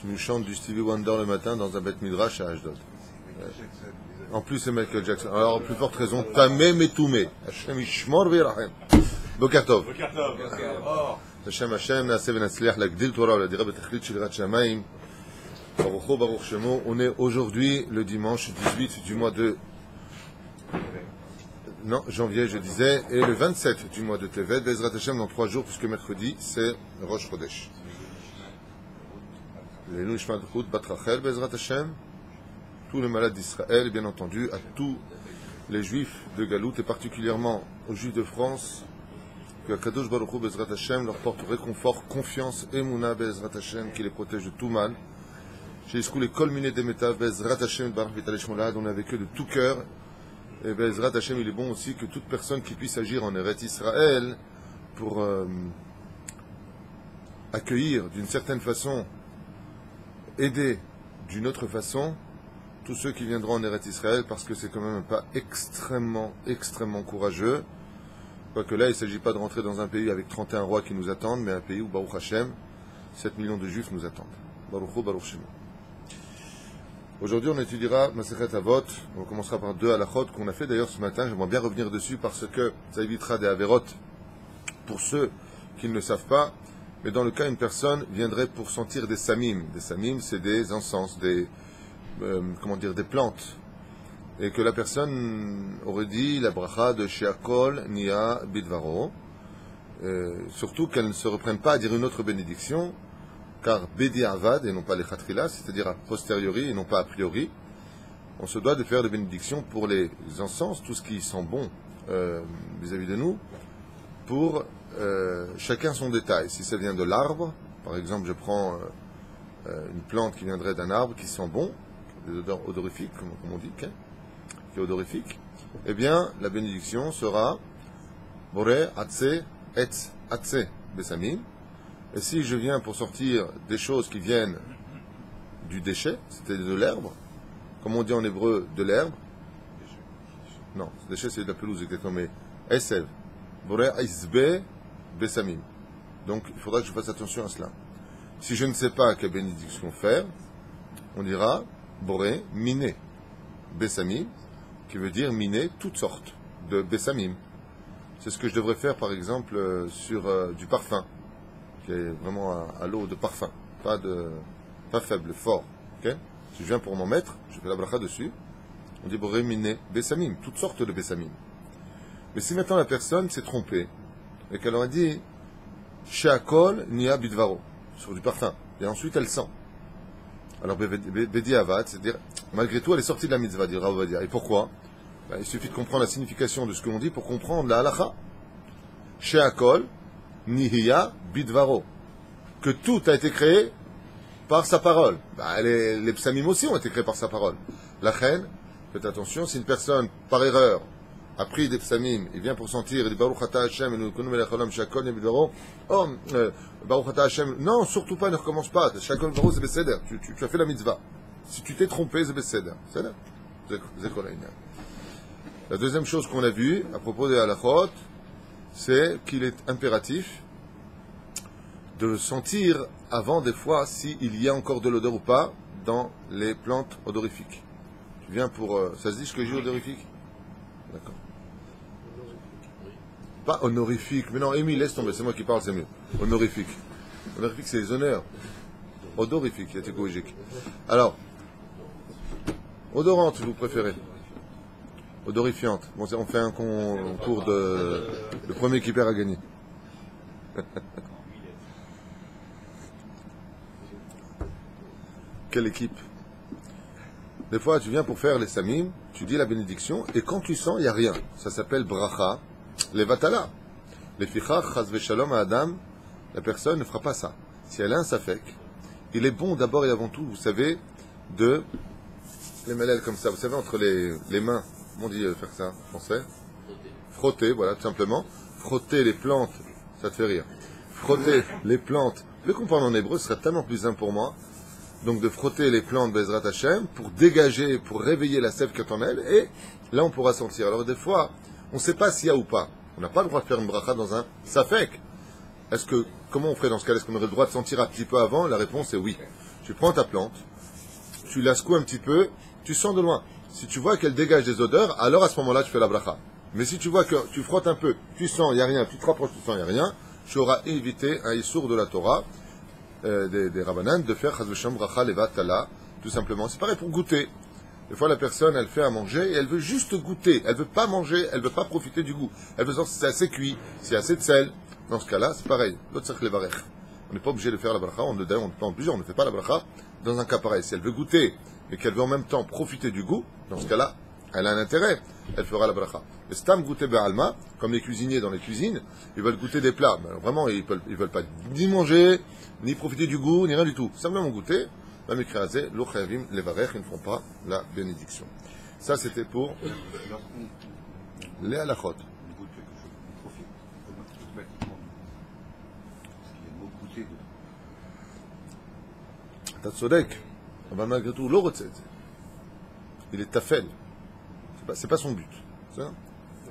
qui nous chante du Stevie Wonder le matin dans un Beth Midrash à Ashdod. En plus, c'est Michael Jackson. Alors, plus forte raison, Tamé Metoumé. Hashem Ishmor Virachem. Bokartov. Hashem, Naaseh Venatzliach, l'Agdil Torah, la Dira Betachlit Shilrat Shamayim. Baruch Baruch Shemo. On est aujourd'hui le dimanche 18 du mois de janvier, je disais, et le 27 du mois de Tevet, Bezrat Hashem dans 3 jours, puisque mercredi, c'est Rosh Chodesh. Les Nishmat Chut Bat Rachel, Bezrat Hashem, tous les malades d'Israël, bien entendu, à tous les juifs de Galout, et particulièrement aux juifs de France, que Kadosh Baruch Hu, Bezrat Hashem, leur porte réconfort, confiance, Emouna, Bezrat Hashem, qui les protège de tout mal. Chez Iskou, les Kolminé Demetav, Bezrat Hashem, Baruch Vital Shmolad, on est avec eux de tout cœur. Et Bezrat Hashem, il est bon aussi que toute personne qui puisse agir en Eretz Israël pour accueillir d'une certaine façon, aider d'une autre façon tous ceux qui viendront en Eretz Israël, parce que c'est quand même un pas extrêmement courageux. Quoique là, il ne s'agit pas de rentrer dans un pays avec 31 rois qui nous attendent, mais un pays où, Baruch Hashem, 7 millions de juifs nous attendent. Baruch Hu, Baruch Shemu. Aujourd'hui, on étudiera Masechet Avot. On commencera par 2 halachot qu'on a fait d'ailleurs ce matin. J'aimerais bien revenir dessus parce que ça évitera des averot pour ceux qui ne le savent pas. Mais dans le cas, une personne viendrait pour sentir des samim. Des samim, c'est des encens, des plantes. Et que la personne aurait dit la bracha de Sheakol Nia Bidvaro. Surtout qu'elle ne se reprenne pas à dire une autre bénédiction, car Bedi Avad, et non pas les Khatrila, c'est-à-dire a posteriori et non pas a priori, on se doit de faire des bénédictions pour les encens, tout ce qui sent bon vis-à-vis de nous, pour chacun son détail. Si ça vient de l'arbre, par exemple, je prends une plante qui viendrait d'un arbre qui sent bon, des odeurs odorifiques, comme on dit, qui est odorifique, eh bien, la bénédiction sera Boré, Atse, Etz, Atse, Besamim. Et si je viens pour sortir des choses qui viennent du déchet, c'est-à-dire de l'herbe, comme on dit en hébreu, de l'herbe, non, déchet c'est de la pelouse exactement, mais Esev, Boré, Aizbe, Besamim. Donc, il faudra que je fasse attention à cela. Si je ne sais pas quelle bénédiction faire, on dira Boré, Miné, Besamim, qui veut dire miner toutes sortes de Bessamim. C'est ce que je devrais faire, par exemple, sur du parfum, qui est vraiment à l'eau de parfum, pas faible, fort. Okay, si je viens pour m'en mettre, je fais la bracha dessus, on dit Boré, Miné, Bessamim, toutes sortes de Bessamim. Mais si maintenant la personne s'est trompée, et qu'elle aurait dit Sheakol Nia Bidvaro, sur du parfum, et ensuite elle sent. Alors Bedi Avad, c'est-à-dire, malgré tout, elle est sortie de la mitzvah, dit Rav Ovadia. Et pourquoi? Il suffit de comprendre la signification de ce que l'on dit pour comprendre la halacha. Sheakol Nihiya Bidvaro. Que tout a été créé par sa parole. Les psamim aussi ont été créés par sa parole. La reine, faites attention, si une personne, par erreur, a pris des psamim, il vient pour sentir, il dit Baruch Ata Hashem, et nous connaissons la cholam, Sheakol Nihiya Bidvaro. Oh, Baruch Ata Hashem. Non, surtout pas, ne recommence pas. Sheakol Bidvaro, c'est Besséder. Tu as fait la mitzvah. Si tu t'es trompé, c'est Besséder. C'est là. La deuxième chose qu'on a vue à propos des halachot, c'est qu'il est impératif de sentir avant des fois s'il y a encore de l'odeur ou pas dans les plantes odorifiques. Tu viens pour... ça se dit ce que j'ai odorifique? D'accord. Pas honorifique, mais non, Émile, laisse tomber, c'est moi qui parle, c'est mieux. Honorifique. Honorifique, c'est les honneurs. Odorifique, il y a écologique. Alors, odorante, vous préférez? Odorifiante. Bon, on fait un concours de... Le premier qui perd a gagné. Quelle équipe? Des fois, tu viens pour faire les samim, tu dis la bénédiction, et quand tu sens, il n'y a rien. Ça s'appelle bracha, les vatala. Les fichach, chaz veshalom à Adam, la personne ne fera pas ça. Si elle a un safek, il est bon d'abord et avant tout, vous savez, de les mêler comme ça. Vous savez, entre les mains, comment on dit faire ça en français? Frotter, voilà, tout simplement. Frotter les plantes, ça te fait rire. Frotter les plantes, le comprendre en hébreu serait tellement plus simple pour moi. Donc de frotter les plantes Bezrat Hashem pour dégager, pour réveiller la sève qui est en elle, et là on pourra sentir. Alors des fois, on ne sait pas s'il y a ou pas. On n'a pas le droit de faire une bracha dans un safek. Comment on ferait dans ce cas? Est-ce qu'on aurait le droit de sentir un petit peu avant? La réponse est oui. Tu prends ta plante, tu la secoues un petit peu, tu sens de loin. Si tu vois qu'elle dégage des odeurs, alors à ce moment-là, tu fais la bracha. Mais si tu vois que tu frottes un peu, tu sens, il n'y a rien, tu te rapproches, tu sens, il n'y a rien, tu auras évité un issour de la Torah, des Rabbanan, de faire chas v'shem bracha levat tala, tout simplement. C'est pareil pour goûter. Des fois, la personne, elle fait à manger et elle veut juste goûter. Elle veut pas manger, elle veut pas profiter du goût. Elle veut savoir si c'est assez cuit, si c'est assez de sel. Dans ce cas-là, c'est pareil. L'autre, c'est levarech. On n'est pas obligé de faire la bracha, on n'est pas obligé, on ne fait pas la bracha dans un cas pareil. Si elle veut goûter, mais qu'elle veut en même temps profiter du goût, dans ce cas-là, elle a un intérêt, elle fera la bracha. Le stam goûter be'alma, comme les cuisiniers dans les cuisines, ils veulent goûter des plats. Mais alors vraiment, ils veulent pas ni manger, ni profiter du goût, ni rien du tout. Simplement goûter. Même écrasé, lo chayavim levarech, ils ne font pas la bénédiction. Ça, c'était pour les halachot. On goûte quelque chose, on profite automatiquement. Parce qu'il y a le mot goûter dedans. אתה צודק, אבל malgré tout, לא רוצה את זה. Il est tafel. C'est pas son but. Ça? Même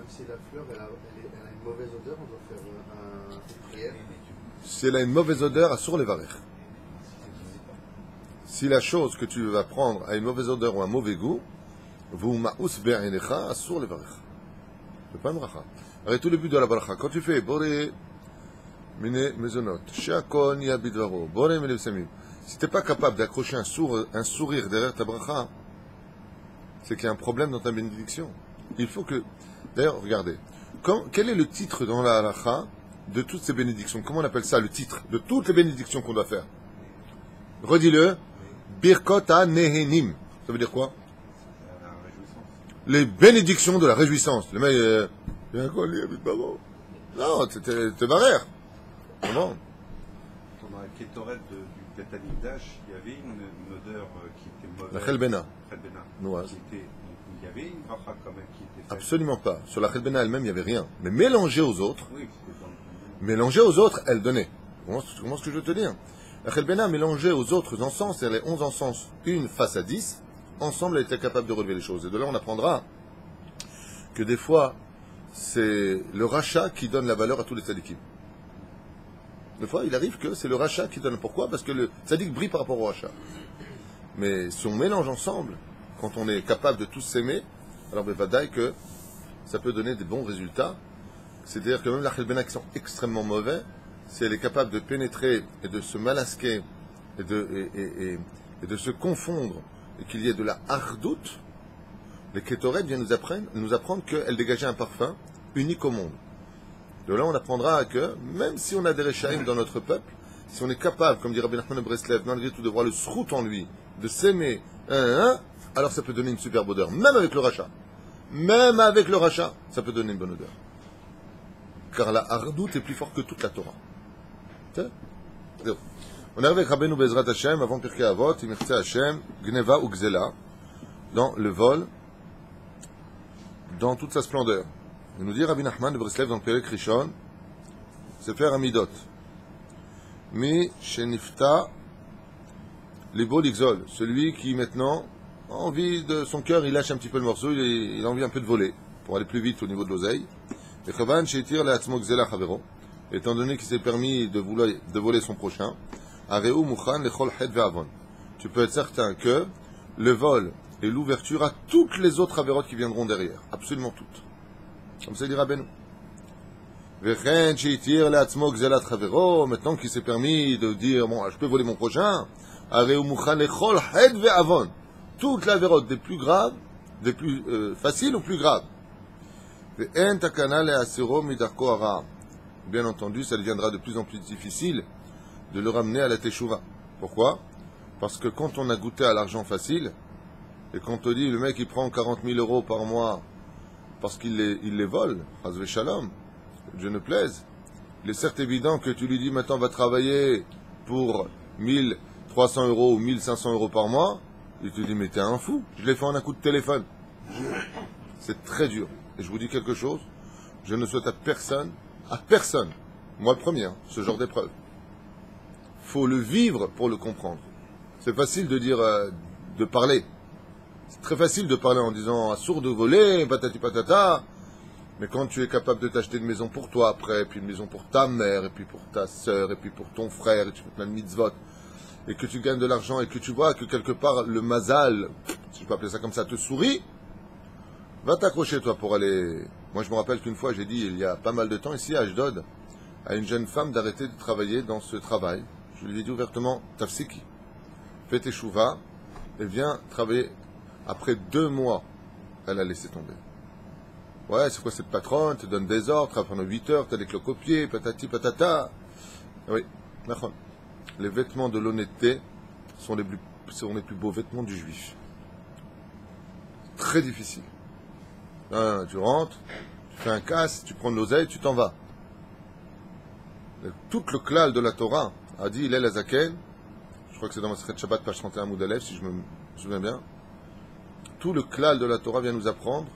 si la fleur elle a une mauvaise odeur, on doit faire une prière. Si elle a une mauvaise odeur, assure les varech. Si la chose que tu vas prendre a une mauvaise odeur ou un mauvais goût, vous ma'us be'enecha, assure les varech. C'est pas une bracha. Arrête tout le but de la bracha. Quand tu fais boré mine mezonot, she'akol niya bidvaro, boré mine v'samim, si tu n'es pas capable d'accrocher un sourire derrière ta bracha, c'est qu'il y a un problème dans ta bénédiction. Il faut que... D'ailleurs, regardez. Quel est le titre dans la halacha de toutes ces bénédictions? Comment on appelle ça, le titre de toutes les bénédictions qu'on doit faire? Redis-le. Birkot ha-nehenim. Ça veut dire quoi? La réjouissance. Les bénédictions de la réjouissance. Le mec... Non, t'es barrière. Comment? Dans la kétoret du Betamikdash, il y avait une odeur qui était mauvaise. La chelbena. Chelbena. Ouais. Il y avait une bracha quand même qui était faite. Absolument pas. Sur la chelbena elle-même, il n'y avait rien. Mais mélangée aux autres, Oui, c'était dans le... mélangée aux autres, elle donnait. Comment ce que je veux te dire? La chelbena mélangée aux autres encens, c'est les 11 encens, une face à 10, ensemble, elle était capable de relever les choses. Et de là, on apprendra que des fois, c'est le rachat qui donne la valeur à tous les tzadikim. Des fois, il arrive que c'est le rachat qui donne. Pourquoi? Parce que le tzadik brille par rapport au rachat. Mais si on mélange ensemble, quand on est capable de tous s'aimer, alors ben, vadaï que ça peut donner des bons résultats. C'est-à-dire que même la chelbena qui sont extrêmement mauvais, si elle est capable de pénétrer et de se malasquer et de se confondre et qu'il y ait de la hardoute, les kétoret viennent nous apprendre qu'elle dégageait un parfum unique au monde. De là, on apprendra que même si on a des réchaïm dans notre peuple, si on est capable, comme dit Rabbi Nachman de Breslev, malgré tout, de voir le srout en lui, de s'aimer, alors ça peut donner une superbe odeur, même avec le rachat. Même avec le rachat, ça peut donner une bonne odeur. Car la hardoute est plus forte que toute la Torah. On arrive avec Rabbeinu Bezrat Hashem, avant Pirkei Avot, Imirtze Hashem, Gneva ou Gzela, dans le vol, dans toute sa splendeur. Il nous dit Rabbi Nachman de Breslev dans le Perek Rishon, c'est faire un midot. Mi shenifta libo l'ixol, celui qui maintenant a envie de son cœur, il lâche un petit peu le morceau, il a envie un peu de voler, pour aller plus vite au niveau de l'oseille. Et Chavan shetir le'atzmo gzela chavero, étant donné qu'il s'est permis de voler son prochain, areu mukhan lechol het ve'avon. Tu peux être certain que le vol et l'ouverture à toutes les autres avérotes qui viendront derrière, absolument toutes. Comme ça dit Rabbeinu. Vechen shetir le'atzmo gzelat chavero, maintenant qu'il s'est permis de dire, bon, je peux voler mon prochain, areu mukhan lechol het ve'avon. Toutes les avérotes, des plus graves, des plus faciles ou plus graves. Bien entendu, ça deviendra de plus en plus difficile de le ramener à la teshuva. Pourquoi? Parce que quand on a goûté à l'argent facile, et quand on te dit le mec il prend 40 000 euros par mois parce qu'il les vole, Hazve Shalom, Dieu ne plaise, il est certes évident que tu lui dis maintenant va travailler pour 1300 euros ou 1500 euros par mois, il te dit mais t'es un fou, je l'ai fait en un coup de téléphone. C'est très dur. Et je vous dis quelque chose, je ne souhaite à personne, moi le premier, ce genre d'épreuve. Faut le vivre pour le comprendre. C'est facile de dire, de parler. C'est très facile de parler en disant à sourd de voler, patati patata. Mais quand tu es capable de t'acheter une maison pour toi après, puis une maison pour ta mère, et puis pour ta sœur, et puis pour ton frère, et tu fais plein de mitzvot, et que tu gagnes de l'argent et que tu vois que quelque part le mazal, si je peux appeler ça comme ça, te sourit, va t'accrocher toi pour aller... Moi je me rappelle qu'une fois j'ai dit il y a pas mal de temps ici à Ashdod à une jeune femme d'arrêter de travailler dans ce travail. Je lui ai dit ouvertement, Tafsiki, fais tes chouvas et viens travailler. Après 2 mois, elle a laissé tomber. Ouais, c'est quoi cette patronne, te donne des ordres, travaille pendant 8 heures, t'as des clocopiers, patati patata. Oui, d'accord. Les vêtements de l'honnêteté sont les plus beaux vêtements du juif. Très difficile. Tu rentres, tu fais un casse, tu prends de l'oseille, tu t'en vas. Tout le klal de la Torah a dit il est la zaken, je crois que c'est dans ma Masechet Shabbat, page 31 Moudalef, si je me souviens bien. Tout le klal de la Torah vient nous apprendre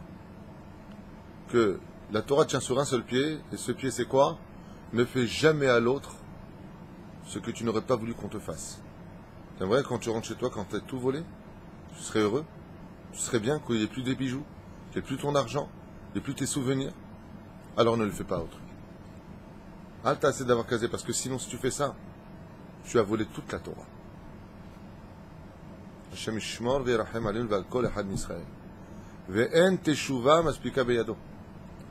que la Torah tient sur un seul pied, et ce pied c'est quoi? Ne fais jamais à l'autre ce que tu n'aurais pas voulu qu'on te fasse. T'aimerais quand tu rentres chez toi, quand tu as tout volé, tu serais heureux, tu serais bien qu'il n'y ait plus des bijoux, qu'il n'y ait plus ton argent, qu'il n'y ait plus tes souvenirs. Alors ne le fais pas à autrui. Ah, t'as assez d'avoir casé, parce que sinon si tu fais ça, tu as volé toute la Torah. Hashem ishmor ve'yarachem aleinu ve'al kol echad m'Israël. Ve'en teshuva maspika beyado.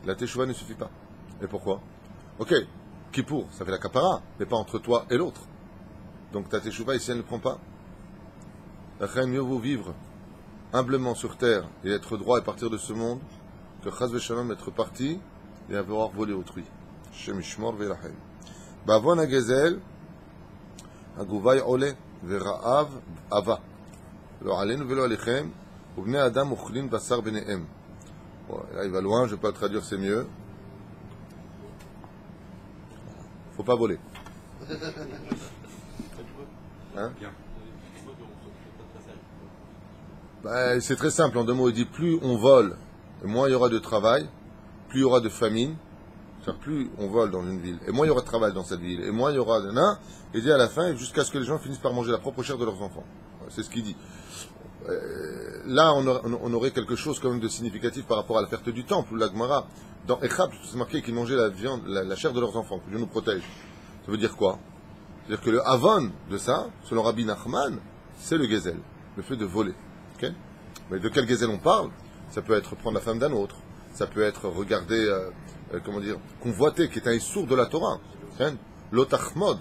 La teshuva ne suffit pas. Et pourquoi? Ok, Kippour, ça fait la kapara, mais pas entre toi et l'autre. Donc ta teshuva ici, elle ne prend pas. Mieux vaut vivre humblement sur terre et être droit et partir de ce monde que chas v'shalom être parti et avoir volé autrui. Hashem ishmor ve'yarachem. Bavon hagezel הגובה עולה ורעב עבה לא עלינו ולא עליכם ובני אדם אוכלים בשר ביניהם. Là il va loin, je ne vais pas le traduire, c'est mieux. Faut pas voler. Hein? C'est très simple, en 2 mots, il dit plus on vole, moins il y aura de travail, plus il y aura de famine. Plus on vole dans une ville, et moins il y aura de travail dans cette ville, et moins il y aura de nains, et dit à la fin, jusqu'à ce que les gens finissent par manger la propre chair de leurs enfants. C'est ce qu'il dit. Là, on aurait quelque chose quand même de significatif par rapport à la perte du temple, ou la Gemara. Dans Echab, c'est marqué qu'ils mangeaient la viande, la chair de leurs enfants, que Dieu nous protège. Ça veut dire quoi? C'est-à-dire que le Havon de ça, selon Rabbi Nachman, c'est le Gezel, le fait de voler. Okay? Mais de quel Gezel on parle? Ça peut être prendre la femme d'un autre, ça peut être regarder... convoité, qui est un sourd de la Torah. L'otachmod.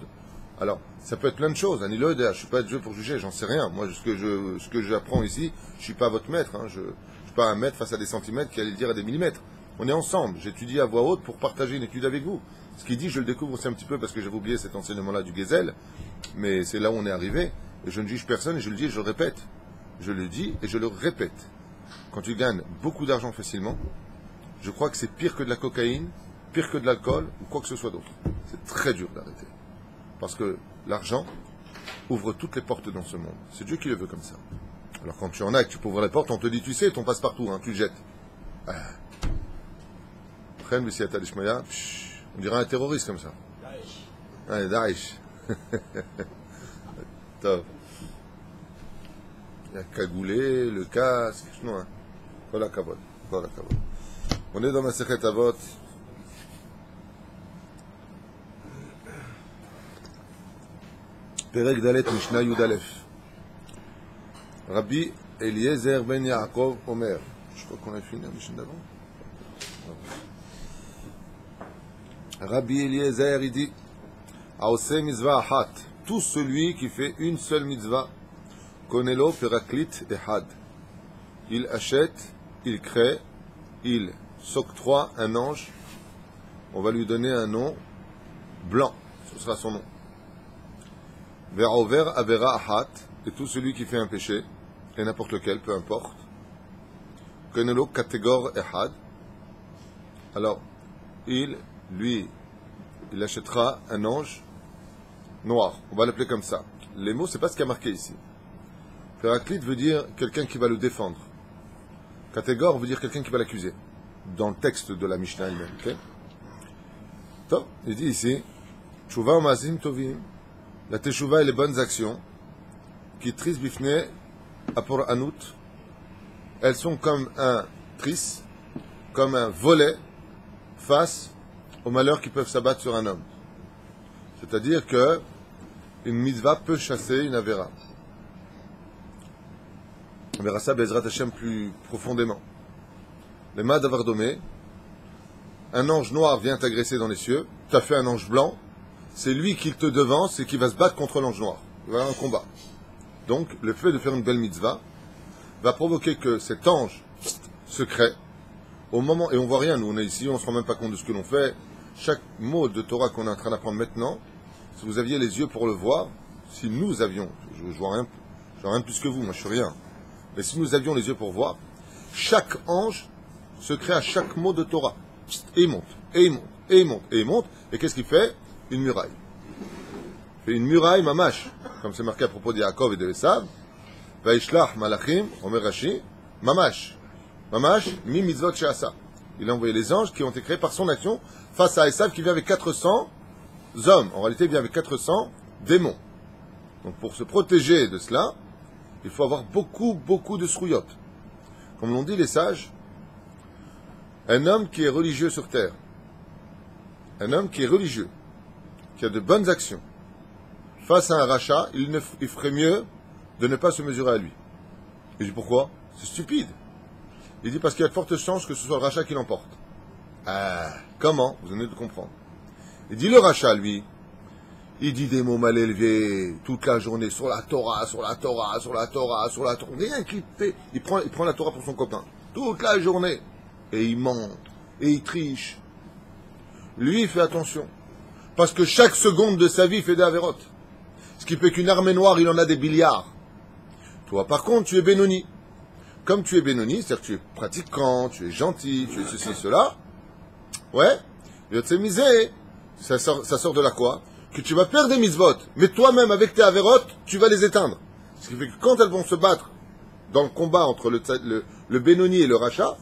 Alors, ça peut être plein de choses. Je ne suis pas Dieu pour juger, j'en sais rien. Moi, ce que j'apprends ici, je ne suis pas votre maître. Je ne suis pas un maître face à des centimètres qui allait le dire à des millimètres. On est ensemble. J'étudie à voix haute pour partager une étude avec vous. Ce qu'il dit, je le découvre aussi un petit peu parce que j'avais oublié cet enseignement-là du Gezel. Mais c'est là où on est arrivé. Et je ne juge personne et je le dis et je le répète. Je le dis et je le répète. Quand tu gagnes beaucoup d'argent facilement, je crois que c'est pire que de la cocaïne, pire que de l'alcool ou quoi que ce soit d'autre. C'est très dur d'arrêter. Parce que l'argent ouvre toutes les portes dans ce monde. C'est Dieu qui le veut comme ça. Alors quand tu en as et que tu peux ouvrir les portes, on te dit, tu sais, ton passe-partout, tu le jettes. On dirait un terroriste comme ça. Daesh. Daesh. Top. Il y a cagoulé, le casque, non, hein. Voilà kavod. Voilà kavod. On est dans ma Masechet Avot. Perek Dalet Mishnah Yud Aleph. Rabbi Eliezer ben Yaakov Omer. Je crois qu'on a fini la Mishnah d'avant. Rabbi Eliezer, il dit Aose mitzvah achat. Tout celui qui fait une seule mitzvah, Konelo Peraklit Ehad. Il achète, il crée, il s'octroie un ange, on va lui donner un nom blanc, ce sera son nom. Ve'over avera achat, et tout celui qui fait un péché, et n'importe lequel, peu importe, Konelo Kategor Ehad, alors il achètera un ange noir, on va l'appeler comme ça. Les mots, c'est pas ce qui a marqué ici. Péraklite veut dire quelqu'un qui va le défendre. Catégor veut dire quelqu'un qui va l'accuser. Dans le texte de la Mishnah elle-même. Okay? Donc, il dit ici, Tshuva Mazim Tovim, la Teshuva et les bonnes actions, qui tris bifne apor anut, elles sont comme un tris, comme un volet face aux malheurs qui peuvent s'abattre sur un homme. C'est-à-dire que une mitzvah peut chasser une avéra. On verra ça, Bezrat Hashem, plus profondément. Les mains d'Avardomé, un ange noir vient t'agresser dans les cieux, tu as fait un ange blanc, c'est lui qui te devance et qui va se battre contre l'ange noir. Il va y avoir un combat. Donc, le fait de faire une belle mitzvah va provoquer que cet ange secret, au moment, et on voit rien, nous on est ici, on ne se rend même pas compte de ce que l'on fait, chaque mot de Torah qu'on est en train d'apprendre maintenant, si vous aviez les yeux pour le voir, si nous avions, je vois rien de plus que vous, moi je suis rien, mais si nous avions les yeux pour voir, chaque ange secret à chaque mot de Torah. Et il monte, et il monte, et il monte, et il monte, et qu'est-ce qu'il fait? Une muraille. Il fait une muraille mamash, comme c'est marqué à propos de Yaakov et de Esav, Vaishlach malachim, Omer Rashi, mamash. Mamash, mi mitzvot she'asa. Il a envoyé les anges qui ont été créés par son action face à Esav qui vient avec 400 hommes. En réalité, il vient avec 400 démons. Donc pour se protéger de cela, il faut avoir beaucoup de srouillottes. Comme l'ont dit les sages, un homme qui est religieux sur terre, un homme qui est religieux, qui a de bonnes actions, face à un rachat, il ferait mieux de ne pas se mesurer à lui. Et je dis pourquoi? C'est stupide. Il dit parce qu'il y a de fortes chances que ce soit le rachat qui l'emporte. Comment? Vous venez de comprendre. Il dit le rachat, lui, il dit des mots mal élevés toute la journée sur la Torah, sur la Torah, sur la Torah, sur la Torah. Rien qu'il fait. Il prend la Torah pour son copain. Toute la journée. Et il ment. Et il triche. Lui, il fait attention. Parce que chaque seconde de sa vie, il fait des avérotes. Ce qui fait qu'une armée noire, il en a des milliards. Toi, par contre, tu es Benoni. Comme tu es Benoni, c'est-à-dire que tu es pratiquant, tu es gentil, tu es ceci, cela. Ouais. Yotzemizé, ça sort de là quoi? Que tu vas faire des mitzvot, mais toi-même, avec tes avérotes, tu vas les éteindre. Ce qui fait que quand elles vont se battre dans le combat entre le Benoni et le rachat,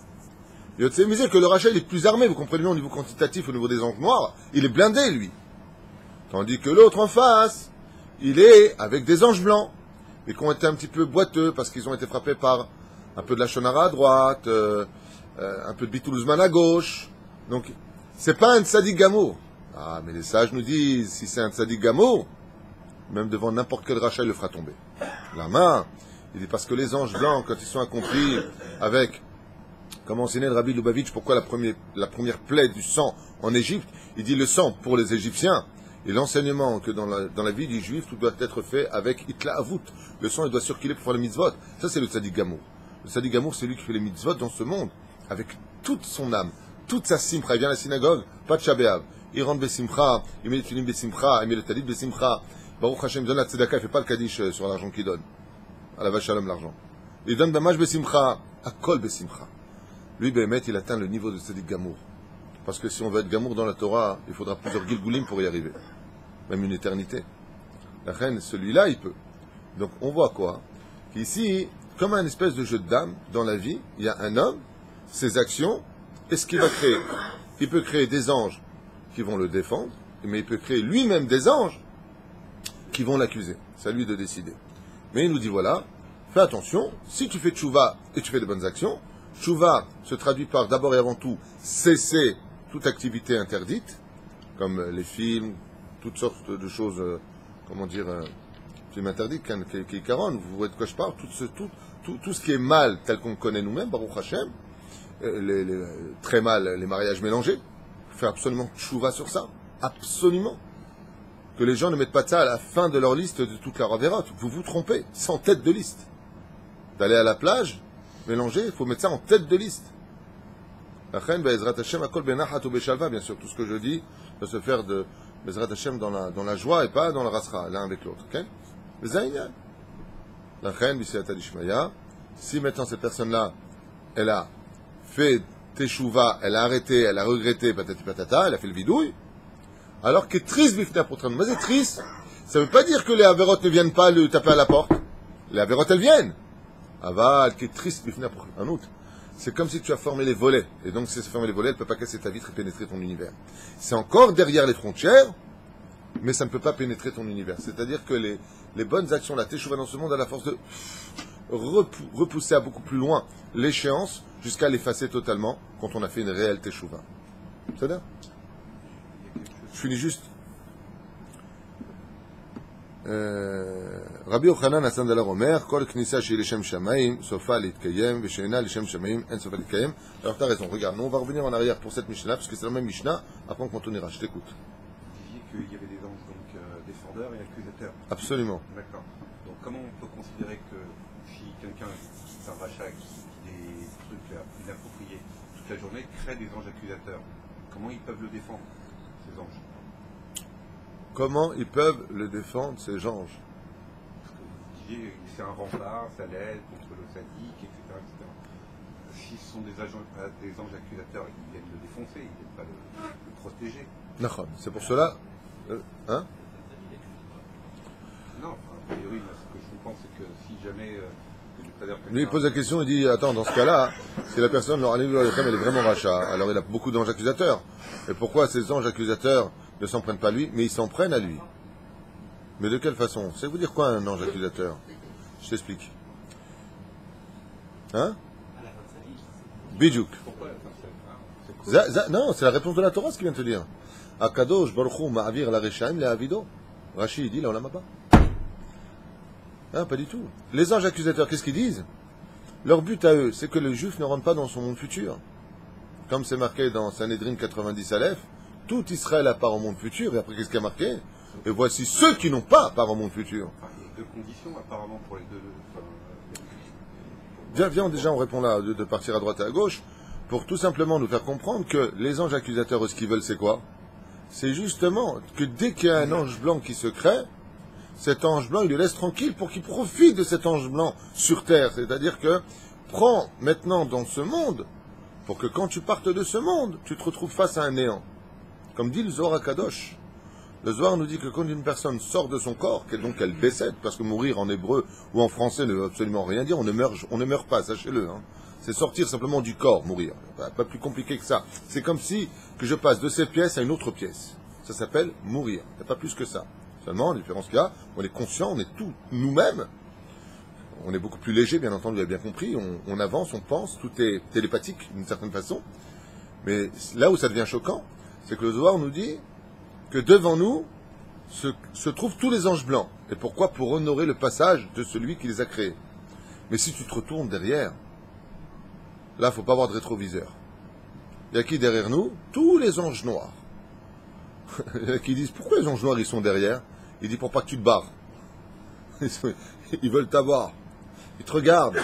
Yotzemizé, que le rachat, il est plus armé, vous comprenez bien, au niveau quantitatif, au niveau des anges noirs, il est blindé, lui. Tandis que l'autre en face, il est avec des anges blancs, et qui ont été un petit peu boiteux, parce qu'ils ont été frappés par un peu de la shonara à droite, un peu de bitoulzman à gauche. Donc, c'est pas un tzadik gamour. Ah, mais les sages nous disent, si c'est un tzadik gamour, même devant n'importe quel rachat, il le fera tomber. La main, il dit parce que les anges blancs, quand ils sont accomplis avec, comme enseignait le Rabbi Lubavitch, pourquoi la première plaie du sang en Égypte, il dit le sang pour les Égyptiens, et l'enseignement que dans la vie du juif, tout doit être fait avec Itla Avut. Le sang, il doit circuler pour faire le mitzvot. Ça, c'est le tzadik gamour. Le tzadik gamour, c'est lui qui fait les mitzvot dans ce monde, avec toute son âme, toute sa simcha. Il vient à la synagogue, pas de Shabbat. Il rentre besimcha, il met les tulim besimcha, il met le talit besimcha. Baruch Hashem donne la tzedaka, il fait pas le kaddish sur l'argent qu'il donne. À la vache shalom, l'argent. Il donne bamash besimcha, à kol besimcha. Lui, Béhémet, il atteint le niveau de tzadik gamour. Parce que si on veut être gamour dans la Torah, il faudra plusieurs gilgulim pour y arriver. Même une éternité. La reine, celui-là, il peut. Donc, on voit quoi? Qu'ici, comme un espèce de jeu de dames, dans la vie, il y a un homme, ses actions, et ce qu'il va créer. Il peut créer des anges qui vont le défendre, mais il peut créer lui-même des anges qui vont l'accuser. C'est à lui de décider. Mais il nous dit, voilà, fais attention, si tu fais tchouva et tu fais de bonnes actions, tchouva se traduit par, d'abord et avant tout, cesser toute activité interdite, comme les films, toutes sortes de choses, films interdits, qui caronne, vous voyez de quoi je parle, tout ce qui est mal, tel qu'on le connaît nous-mêmes, Baruch Hashem, très mal, les mariages mélangés, faire absolument tchouva sur ça, absolument. Que les gens ne mettent pas ça à la fin de leur liste de toute leur avérote. Vous vous trompez, c'est en tête de liste. D'aller à la plage, mélanger, il faut mettre ça en tête de liste. Bien sûr, tout ce que je dis doit se faire de Bezrat Hashem dans la joie et pas dans la rasra, l'un avec l'autre. Ok? Si maintenant cette personne-là, elle a fait teshuva, elle a arrêté, elle a regretté, patati patata, elle a fait le vidouille, alors que triste bifna pour mais c'est triste, ça ne veut pas dire que les avérotes ne viennent pas le taper à la porte. Les avérotes, elles viennent. Aval, qui est triste bifna pour un autre. C'est comme si tu as formé les volets. Et donc, si tu as formé les volets, elle ne peut pas casser ta vitre et pénétrer ton univers. C'est encore derrière les frontières, mais ça ne peut pas pénétrer ton univers. C'est-à-dire que les bonnes actions, la teshuva dans ce monde, a la force de repousser à beaucoup plus loin l'échéance jusqu'à l'effacer totalement quand on a fait une réelle teshuva. C'est ça? Je finis juste. רבי יוחנן הסנדלר אומר, כל כניסה שהיא לשם שמיים, סופה להתקיים, ושאינה לשם שמיים, אין סופה להתקיים. Alors t'as raison, regarde, nous on va revenir en arrière pour cette Mishnah, parce que c'est la même Mishnah, après on continuera, je t'écoute. Vous disiez qu'il y avait des anges donc défendeurs et accusateurs. Absolument. D'accord. Donc comment on peut considérer que si quelqu'un qui est un rachat, qui dit des trucs inappropriés toute la journée, crée des anges accusateurs, comment ils peuvent le défendre, ces anges? Comment ils peuvent le défendre, ces anges? Parce que vous disiez, c'est un rempart, ça l'aide contre le sadique, etc. Si ce sont des anges accusateurs, ils viennent le défoncer, ils ne viennent pas le protéger. D'accord, c'est pour cela. Hein? Non, a priori, ce que je comprends, c'est que si jamais. Lui, il pose la question, il dit, attends, dans ce cas-là, si la personne, elle est vraiment rachat, alors il a beaucoup d'anges accusateurs. Et pourquoi ces anges accusateurs ne s'en prennent pas à lui, mais ils s'en prennent à lui? Mais de quelle façon? C'est vous dire quoi un ange accusateur? Je t'explique. Hein? Bijouk. Non, c'est la réponse de la Torah ce qu'il vient de te dire. Akadosh Baruch Hu ma'avir la reshaim le avido. Rashi dit là on l'a pas. Hein, pas du tout. Les anges accusateurs, qu'est-ce qu'ils disent? Leur but à eux, c'est que le juif ne rentre pas dans son monde futur. Comme c'est marqué dans Sanhedrin 90 Aleph, tout Israël a part au monde futur, et après qu'est-ce qu'il y a marqué? Et voici ceux qui n'ont pas part au monde futur. Enfin, il y a deux conditions apparemment pour les deux. Viens, déjà on répond là, de partir à droite et à gauche, pour tout simplement nous faire comprendre que les anges accusateurs, ce qu'ils veulent, c'est quoi? C'est justement que dès qu'il y a un ange blanc qui se crée, cet ange blanc, il le laisse tranquille pour qu'il profite de cet ange blanc sur terre. C'est-à-dire que, prends maintenant dans ce monde, pour que quand tu partes de ce monde, tu te retrouves face à un néant. Comme dit le Zohar Kadosh. Le Zohar nous dit que quand une personne sort de son corps, donc elle décède, parce que mourir en hébreu ou en français ne veut absolument rien dire, on ne meurt pas, sachez-le. Hein. C'est sortir simplement du corps, mourir. Pas plus compliqué que ça. C'est comme si que je passe de cette pièce à une autre pièce. Ça s'appelle mourir. Il n'y a pas plus que ça. Seulement, la différence qu'il y a, on est conscient, on est tout nous-mêmes. On est beaucoup plus léger, bien entendu, vous avez bien compris. On avance, on pense, tout est télépathique d'une certaine façon. Mais là où ça devient choquant, c'est que le Zohar nous dit que devant nous se trouvent tous les anges blancs. Et pourquoi? Pour honorer le passage de celui qui les a créés. Mais si tu te retournes derrière, là, il ne faut pas avoir de rétroviseur. Il y a qui derrière nous? Tous les anges noirs. Il y a qui disent, pourquoi les anges noirs, ils sont derrière? Il dit, pour pas que tu te barres. Ils veulent t'avoir. Ils te regardent.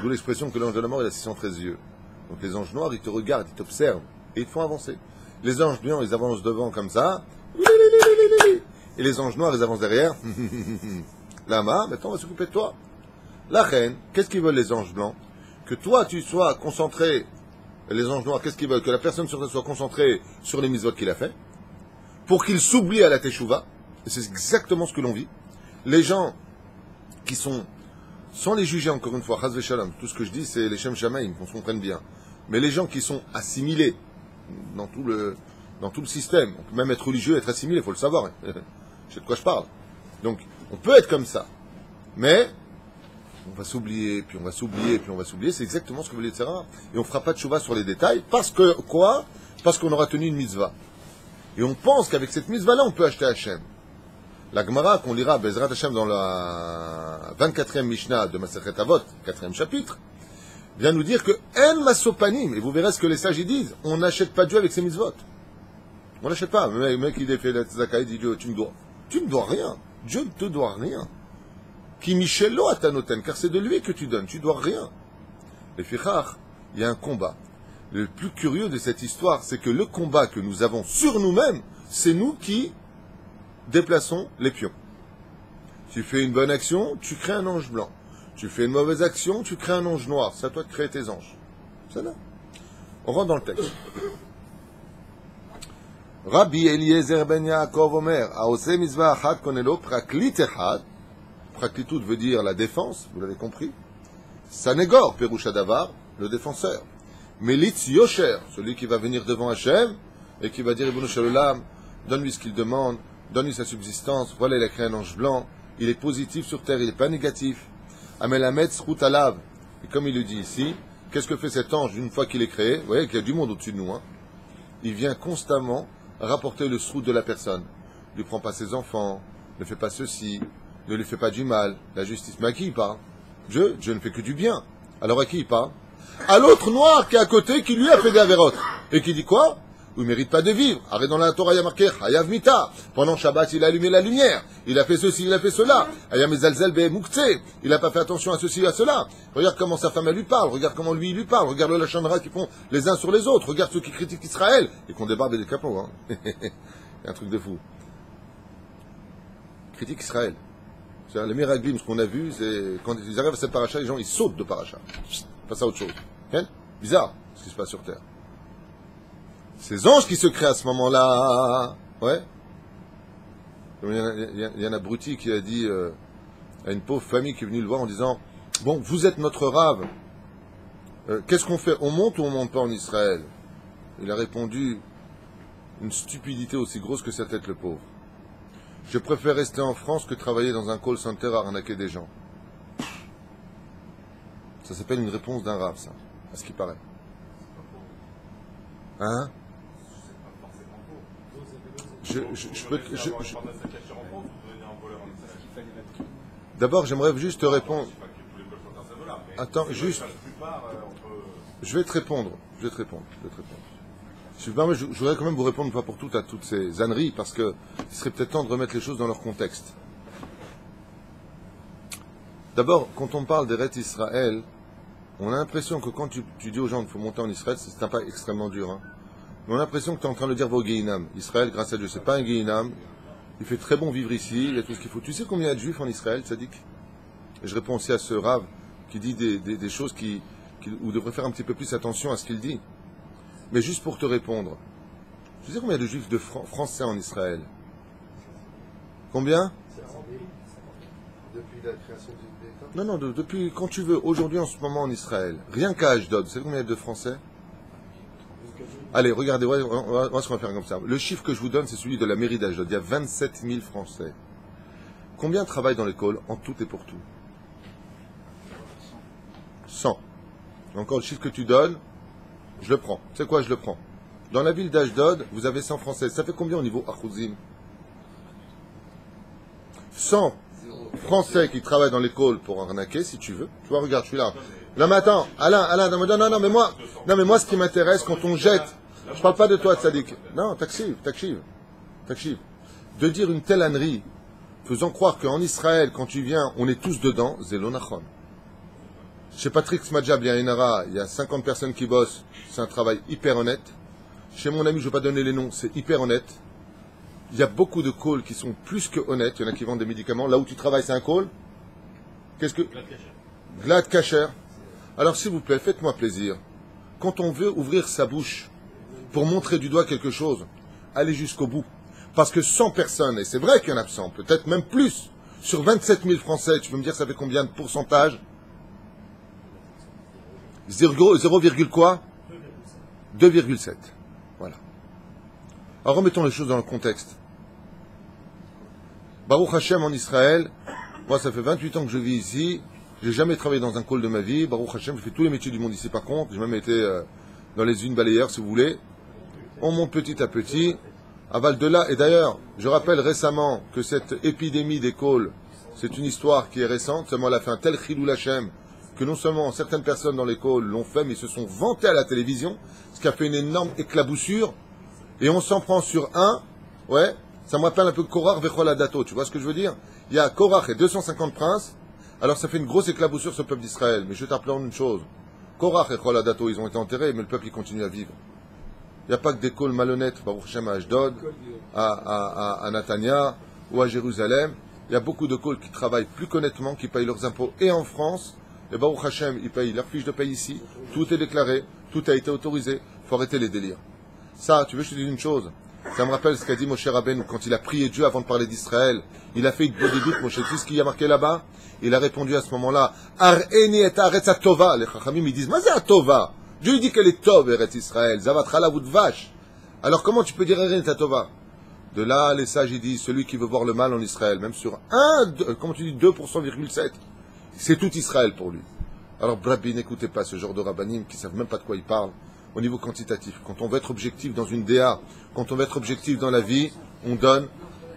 D'où l'expression que l'ange de la mort, il a 613 yeux. Donc les anges noirs, ils te regardent, ils t'observent. Et ils te font avancer. Les anges blancs, ils avancent devant comme ça. Et les anges noirs, ils avancent derrière. Lama, maintenant on va s'occuper de toi. La reine, qu'est-ce qu'ils veulent les anges blancs? Que toi tu sois concentré. Les anges noirs, qu'est-ce qu'ils veulent? Que la personne sur toi soit concentrée sur les mitzvot qu'il a fait. Pour qu'il s'oublie à la teshuva. Et c'est exactement ce que l'on vit. Les gens qui sont, sans les juger encore une fois, chas v'shalom, tout ce que je dis c'est les shem shamaim, qu'on se comprenne bien. Mais les gens qui sont assimilés dans tout le système, on peut même être religieux, être assimilé, il faut le savoir. Je sais de quoi je parle. Donc, on peut être comme ça. Mais, on va s'oublier, puis on va s'oublier, puis on va s'oublier. C'est exactement ce que vous voulez dire. Et on ne fera pas de chouva sur les détails. Parce que, quoi? Parce qu'on aura tenu une mitzvah. Et on pense qu'avec cette mitzvah-là, on peut acheter Hachem. La Gemara, qu'on lira, Bezrat Hachem, dans la 24e Mishnah de Masechet Avot, 4e chapitre, vient nous dire que En Masopanim, et vous verrez ce que les sages y disent, on n'achète pas Dieu avec ses mitzvot. On n'achète pas. Le mec, il fait la tzedaka, il dit Dieu, tu me dois rien. Dieu ne te doit rien. Ki Michelo atanoten, car c'est de lui que tu donnes, tu dois rien. Et fichar, il y a un combat. Le plus curieux de cette histoire, c'est que le combat que nous avons sur nous-mêmes, c'est nous qui déplaçons les pions. Tu fais une bonne action, tu crées un ange blanc. Tu fais une mauvaise action, tu crées un ange noir. C'est à toi de créer tes anges. C'est là. On rentre dans le texte. Rabbi Eliezer ben Yaakov Omer, Aose mitzvah achat konelo praklit echad. Praklitout veut dire la défense, vous l'avez compris. Sanegor, Peroucha Davar, le défenseur. Melitz Yosher, celui qui va venir devant Hachem et qui va dire Ibn Shalom, donne-lui ce qu'il demande, donne-lui sa subsistance. Voilà, il a créé un ange blanc. Il est positif sur terre, il n'est pas négatif. Amelametz Routalav. Et comme il le dit ici, qu'est-ce que fait cet ange une fois qu'il est créé? Vous voyez qu'il y a du monde au-dessus de nous. Hein. Il vient constamment rapporter le srout de la personne. Il ne prend pas ses enfants, ne fais pas ceci, ne lui fais pas du mal, la justice. Mais à qui il parle? Dieu ne fait que du bien. Alors à qui il parle? À l'autre noir qui est à côté, qui lui a fait des avérotes. Et qui dit quoi? Il ne mérite pas de vivre. Arrête, dans la Torah, il y a marqué Hayav Mita. Pendant Shabbat, il a allumé la lumière. Il a fait ceci, il a fait cela. Hayam Ezalzel Be'Moukhtse. Il n'a pas fait attention à ceci, à cela. Regarde comment sa femme elle lui parle. Regarde comment lui il lui parle. Regarde le Lachandra qu'ils font les uns sur les autres. Regarde ceux qui critiquent Israël et qu'on débarde des capots. Hein. Il y a un truc de fou. Critique Israël. C'est-à-dire, les miraglim, ce qu'on a vu, c'est quand ils arrivent à cette paracha, les gens ils sautent de paracha. Passe à autre chose. Hein? Bizarre ce qui se passe sur terre. Ces anges qui se créent à ce moment-là, ouais. Il y a un abruti qui a dit à une pauvre famille qui est venue le voir en disant « Bon, vous êtes notre rave, qu'est-ce qu'on fait? On monte ou on monte pas en Israël ?» Il a répondu une stupidité aussi grosse que sa tête, le pauvre. « Je préfère rester en France que travailler dans un call center à arnaquer des gens. » Ça s'appelle une réponse d'un rave, ça, à ce qui paraît. Hein? D'abord, j'aimerais juste te répondre. Attends, juste. Je vais te répondre. Je voudrais quand même vous répondre une fois pour toutes à toutes ces âneries, parce que il serait peut-être temps de remettre les choses dans leur contexte. D'abord, quand on parle d'Eretz Israël, on a l'impression que quand tu dis aux gens qu'il faut monter en Israël, c'est un pas extrêmement dur, hein. Mais on a l'impression que tu es en train de dire vos Guéhinam. Israël, grâce à Dieu, c'est pas un Guéhinam. Il fait très bon vivre ici, il y a tout ce qu'il faut. Tu sais combien il y a de juifs en Israël, Tzadik? Et je réponds aussi à ce rave qui dit des choses où devrait faire un petit peu plus attention à ce qu'il dit. Mais juste pour te répondre, tu sais combien il y a de juifs français en Israël? Combien? Depuis la création du État? Non, depuis quand tu veux, aujourd'hui en ce moment en Israël. Rien qu'à Ashdod, tu sais combien il y a de Français? Allez, regardez, on va se faire comme ça. Le chiffre que je vous donne, c'est celui de la mairie d'Ashdod. Il y a 27 000 Français. Combien travaillent dans l'école, en tout et pour tout? 100. Encore le chiffre que tu donnes, je le prends. C'est quoi, je le prends? Dans la ville d'Ashdod, vous avez 100 Français. Ça fait combien au niveau Achouzim? 100 Français qui travaillent dans l'école pour arnaquer, si tu veux. Tu vois, regarde, je suis là. Non, mais attends, Alain, non, mais moi, ce qui m'intéresse, quand on jette, je parle pas de toi, Tzadik. Non, t'achives. De dire une telle ânerie, faisant croire qu'en Israël, quand tu viens, on est tous dedans, Zélonachon. Chez Patrick Smadja Biainara, il y a 50 personnes qui bossent, c'est un travail hyper honnête. Chez mon ami, je ne vais pas donner les noms, c'est hyper honnête. Il y a beaucoup de calls qui sont plus que honnêtes, il y en a qui vendent des médicaments. Là où tu travailles, c'est un call. Qu'est-ce que... Glad Kacher. Alors s'il vous plaît, faites-moi plaisir. Quand on veut ouvrir sa bouche pour montrer du doigt quelque chose, allez jusqu'au bout. Parce que 100 personnes, et c'est vrai qu'il y en a 100, peut-être même plus, sur 27 000 Français, tu peux me dire ça fait combien de pourcentage? 0, quoi? 2,7. Voilà. Alors remettons les choses dans le contexte. Baruch Hashem en Israël, moi ça fait 28 ans que je vis ici, j'ai jamais travaillé dans un call de ma vie, Baruch Hashem, je fais tous les métiers du monde ici par contre, j'ai même été dans les usines balayeurs si vous voulez. On monte petit à petit, à Val de là, et d'ailleurs, je rappelle récemment que cette épidémie des calls, c'est une histoire qui est récente, seulement elle a fait un tel chilou Hashem, que non seulement certaines personnes dans les calls l'ont fait, mais se sont vantées à la télévision, ce qui a fait une énorme éclaboussure, et on s'en prend sur un, ouais, ça me rappelle un peu Korach Vechol Adato, tu vois ce que je veux dire? Il y a Korach et 250 princes, alors ça fait une grosse éclaboussure sur le peuple d'Israël, mais je vais t'appeler une chose, Korach et Vechol Adato, ils ont été enterrés, mais le peuple il continue à vivre. Il n'y a pas que des calls malhonnêtes, Baruch Hashem à Ashdod, à Natania, ou à Jérusalem, il y a beaucoup de calls qui travaillent plus qu'honnêtement, qui payent leurs impôts, et en France, et Baruch Hashem, ils payent leur fiche de paye ici, tout est déclaré, tout a été autorisé, il faut arrêter les délires. Ça, tu veux que je te dise une chose? Ça me rappelle ce qu'a dit Moshe Rabbeinu quand il a prié Dieu avant de parler d'Israël. Il a fait des doutes, Moshe. Tu sais ce qu'il y a marqué là-bas? Il a répondu à ce moment-là, Ar'eni et Aretz Atova. Les Chachamim, ils disent, mais c'est Atova. Dieu lui dit qu'elle est Tov, Eretz Israël. Zavatchala vous de vache. Alors comment tu peux dire Ar'eni et Atova? De là, les sages, ils disent, celui qui veut voir le mal en Israël, même sur comment tu dis, 2,7%, c'est tout Israël pour lui. Alors, Brabi, n'écoutez pas ce genre de rabbanim qui ne savent même pas de quoi ils parlent au niveau quantitatif. Quand on veut être objectif dans une DA, quand on veut être objectif dans la vie, on donne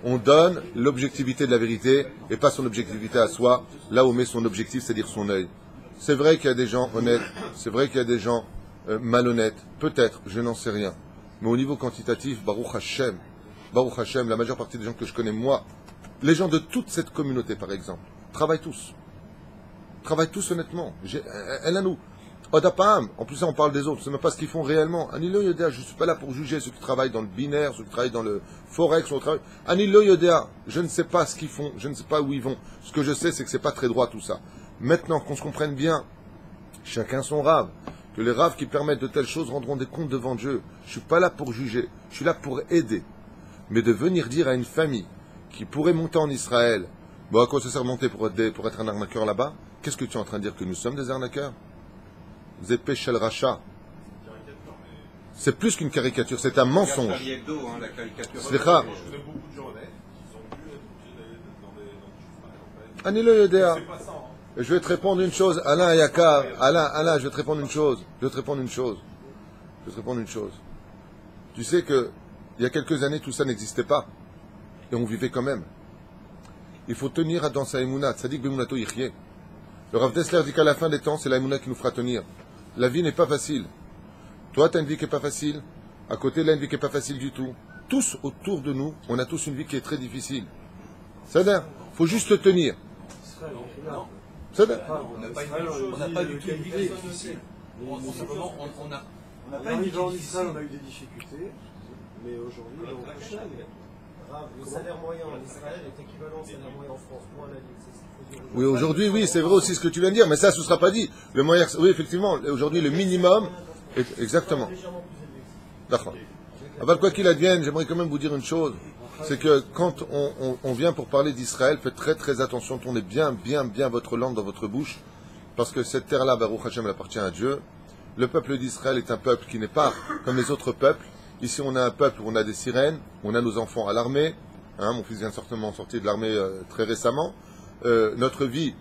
On donne l'objectivité de la vérité et pas son objectivité à soi, là où met son objectif, c'est-à-dire son œil. C'est vrai qu'il y a des gens honnêtes, c'est vrai qu'il y a des gens malhonnêtes, peut-être, je n'en sais rien. Mais au niveau quantitatif, Baruch Hashem, la majeure partie des gens que je connais, moi, les gens de toute cette communauté, par exemple, travaillent tous honnêtement. Elle a nous. Odapam, en plus ça on parle des autres, je ne sais même pas ce qu'ils font réellement. Anilo Yodea, je ne suis pas là pour juger ceux qui travaillent dans le binaire, ceux qui travaillent dans le forex, ceux qui travaillent. Anilo Yodea, je ne sais pas ce qu'ils font, je ne sais pas où ils vont. Ce que je sais, c'est que c'est pas très droit tout ça. Maintenant, qu'on se comprenne bien, chacun son rave, que les raves qui permettent de telles choses rendront des comptes devant Dieu. Je ne suis pas là pour juger, je suis là pour aider. Mais de venir dire à une famille qui pourrait monter en Israël, bon, à quoi ça sert de monter pour être un arnaqueur là-bas? Qu'est-ce que tu es en train de dire? Que nous sommes des arnaqueurs? Zépé Shel Racha. C'est plus qu'une caricature, c'est un mensonge. Slicha. Anilo Yodea. Je vais te répondre une chose, Alain Yakar. Alain, je vais te répondre une chose. Tu sais que il y a quelques années, tout ça n'existait pas. Et on vivait quand même. Il faut tenir dans sa émouna. Tzadik b'emunato yichye. Le Rav Dessler dit qu'à la fin des temps, c'est la émouna qui nous fera tenir. La vie n'est pas facile. Toi, tu as une vie qui n'est pas facile. À côté, là, une vie qui n'est pas facile du tout. Tous autour de nous, on a tous une vie qui est très difficile. C'est-à-dire, il faut juste tenir. C'est-à-dire, On n'a pas du tout une vie difficile. On n'a pas une vie difficile. On a eu des difficultés, mais aujourd'hui, on est prochain. Le salaire moyen en Israël est équivalent au salaire moyen en France. Pour un adulte, c'est ce qu'il faut dire. oui, aujourd'hui, oui, c'est vrai aussi ce que tu viens de dire, mais ça, ce ne sera pas dit. Le moyen, oui, effectivement, aujourd'hui, le minimum est exactement. D'accord. Alors, quoi qu'il advienne, j'aimerais quand même vous dire une chose. C'est que quand on vient pour parler d'Israël, faites très très attention, tournez bien votre langue dans votre bouche, parce que cette terre-là, Baruch Hashem, elle appartient à Dieu. Le peuple d'Israël est un peuple qui n'est pas comme les autres peuples. Ici, on a un peuple où on a des sirènes, on a nos enfants à l'armée. Mon fils vient certainement sortir de l'armée très récemment. Notre vie,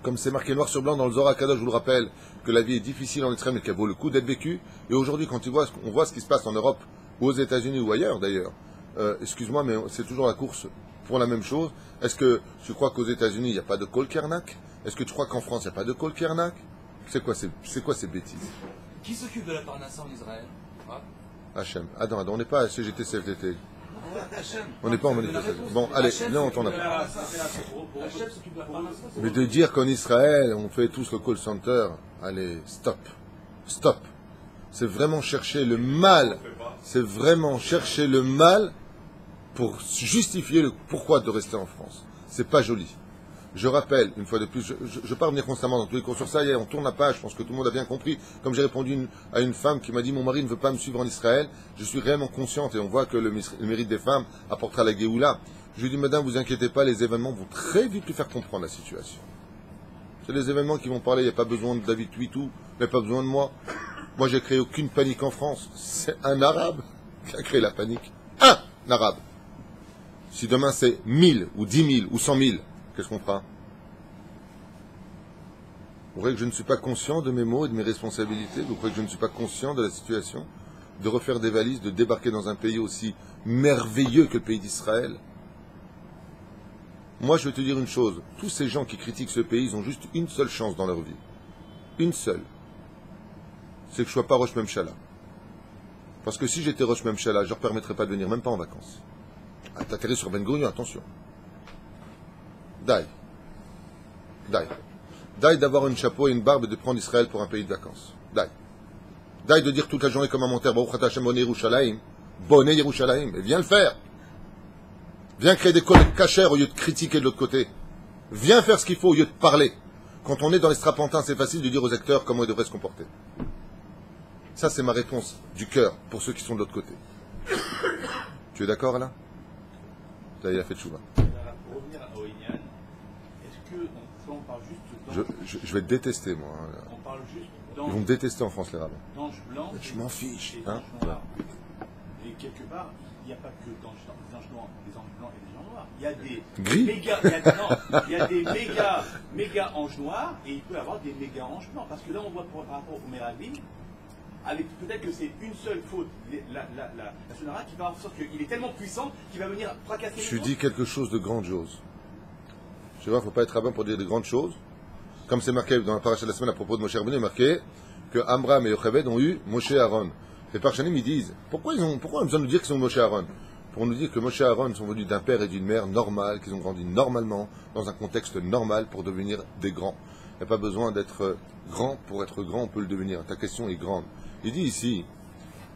comme c'est marqué noir sur blanc dans le Zohar Kadosh, je vous le rappelle, que la vie est difficile en Israël, mais qu'elle vaut le coup d'être vécue. Et aujourd'hui, quand on voit ce qui se passe en Europe, ou aux États-Unis, ou ailleurs d'ailleurs, excuse-moi, mais c'est toujours la course pour la même chose. Est-ce que tu crois qu'aux États-Unis, il n'y a pas de Kol Kernak? Est-ce que tu crois qu'en France, il n'y a pas de Kol Kernak? C'est quoi ces bêtises? Qui s'occupe de la Parnassa en Israël? Hachem. Attends, on n'est pas à CGT CFDT. On n'est pas en manifestation. Bon, allez, là on t'en a pas. Mais de dire qu'en Israël, on fait tous le call center, allez, stop. C'est vraiment chercher le mal. Pour justifier le pourquoi de rester en France. C'est pas joli. Je rappelle, une fois de plus, je ne vais pas revenir constamment dans tous les cours sur ça, on tourne la page, je pense que tout le monde a bien compris. Comme j'ai répondu à une femme qui m'a dit « Mon mari ne veut pas me suivre en Israël », je suis réellement consciente et on voit que le mérite des femmes apportera la Géoula. Je lui dis « Madame, vous inquiétez pas, les événements vont très vite lui faire comprendre la situation. C'est les événements qui vont parler, il n'y a pas besoin de David Tuitou, il n'y a pas besoin de moi. Moi, j'ai créé aucune panique en France. C'est un Arabe qui a créé la panique. Un Arabe. Si demain c'est 1000 ou 10 000 ou 100 000, qu'est-ce qu'on fera? Vous croyez que je ne suis pas conscient de mes mots et de mes responsabilités? Vous croyez que je ne suis pas conscient de la situation? De refaire des valises, de débarquer dans un pays aussi merveilleux que le pays d'Israël? Moi, je vais te dire une chose. Tous ces gens qui critiquent ce pays, ils ont juste une seule chance dans leur vie. Une seule. C'est que je ne sois pas Rosh Memchala. Parce que si j'étais Rosh Memchala, je ne leur permettrais pas de venir, même pas en vacances. Ah, t'atterris sur Ben Gurion, attention. Daï d'avoir un chapeau et une barbe et de prendre Israël pour un pays de vacances. Daï de dire toute la journée comme un menteur, Baruch Hashem Bonne Yerushalayim, et viens le faire. Viens créer des codes cachers au lieu de critiquer de l'autre côté. Viens faire ce qu'il faut au lieu de parler. Quand on est dans les strapontins, c'est facile de dire aux acteurs comment ils devraient se comporter. Ça, c'est ma réponse du cœur pour ceux qui sont de l'autre côté. Tu es d'accord, là? Il a fait de chouva. Pour revenir au Inyan, est-ce que on parle juste je vais te détester, moi. On parle juste Ils vont me détester en France, les rabbins. d'anges blancs. Je m'en fiche. Et Hein, noirs. Et quelque part, il n'y a pas que des anges blancs et des anges noirs. Il y a des Gris. il y a des méga anges noirs et il peut y avoir des méga anges blancs. Parce que là, on voit par rapport au Meraglim, peut-être que c'est une seule faute, la Shonara, qui va faire en sorte qu'il est tellement puissant qu'il va venir fracasser. Tu dis quelque chose de grandiose. Tu vois, il ne faut pas être rabbin pour dire de grandes choses. Comme c'est marqué dans la paracha de la semaine à propos de Moshe Rabbeinu, il est marqué que Amram et Yocheved ont eu Moshe et Aaron. Les Parchanim, ils disent, pourquoi on a besoin de nous dire qu'ils sont Moshe et Aaron? Pour nous dire que Moshe et Aaron sont venus d'un père et d'une mère normal, qu'ils ont grandi normalement, dans un contexte normal pour devenir des grands. Il n'y a pas besoin d'être grand pour être grand, on peut le devenir. Ta question est grande. Il dit ici,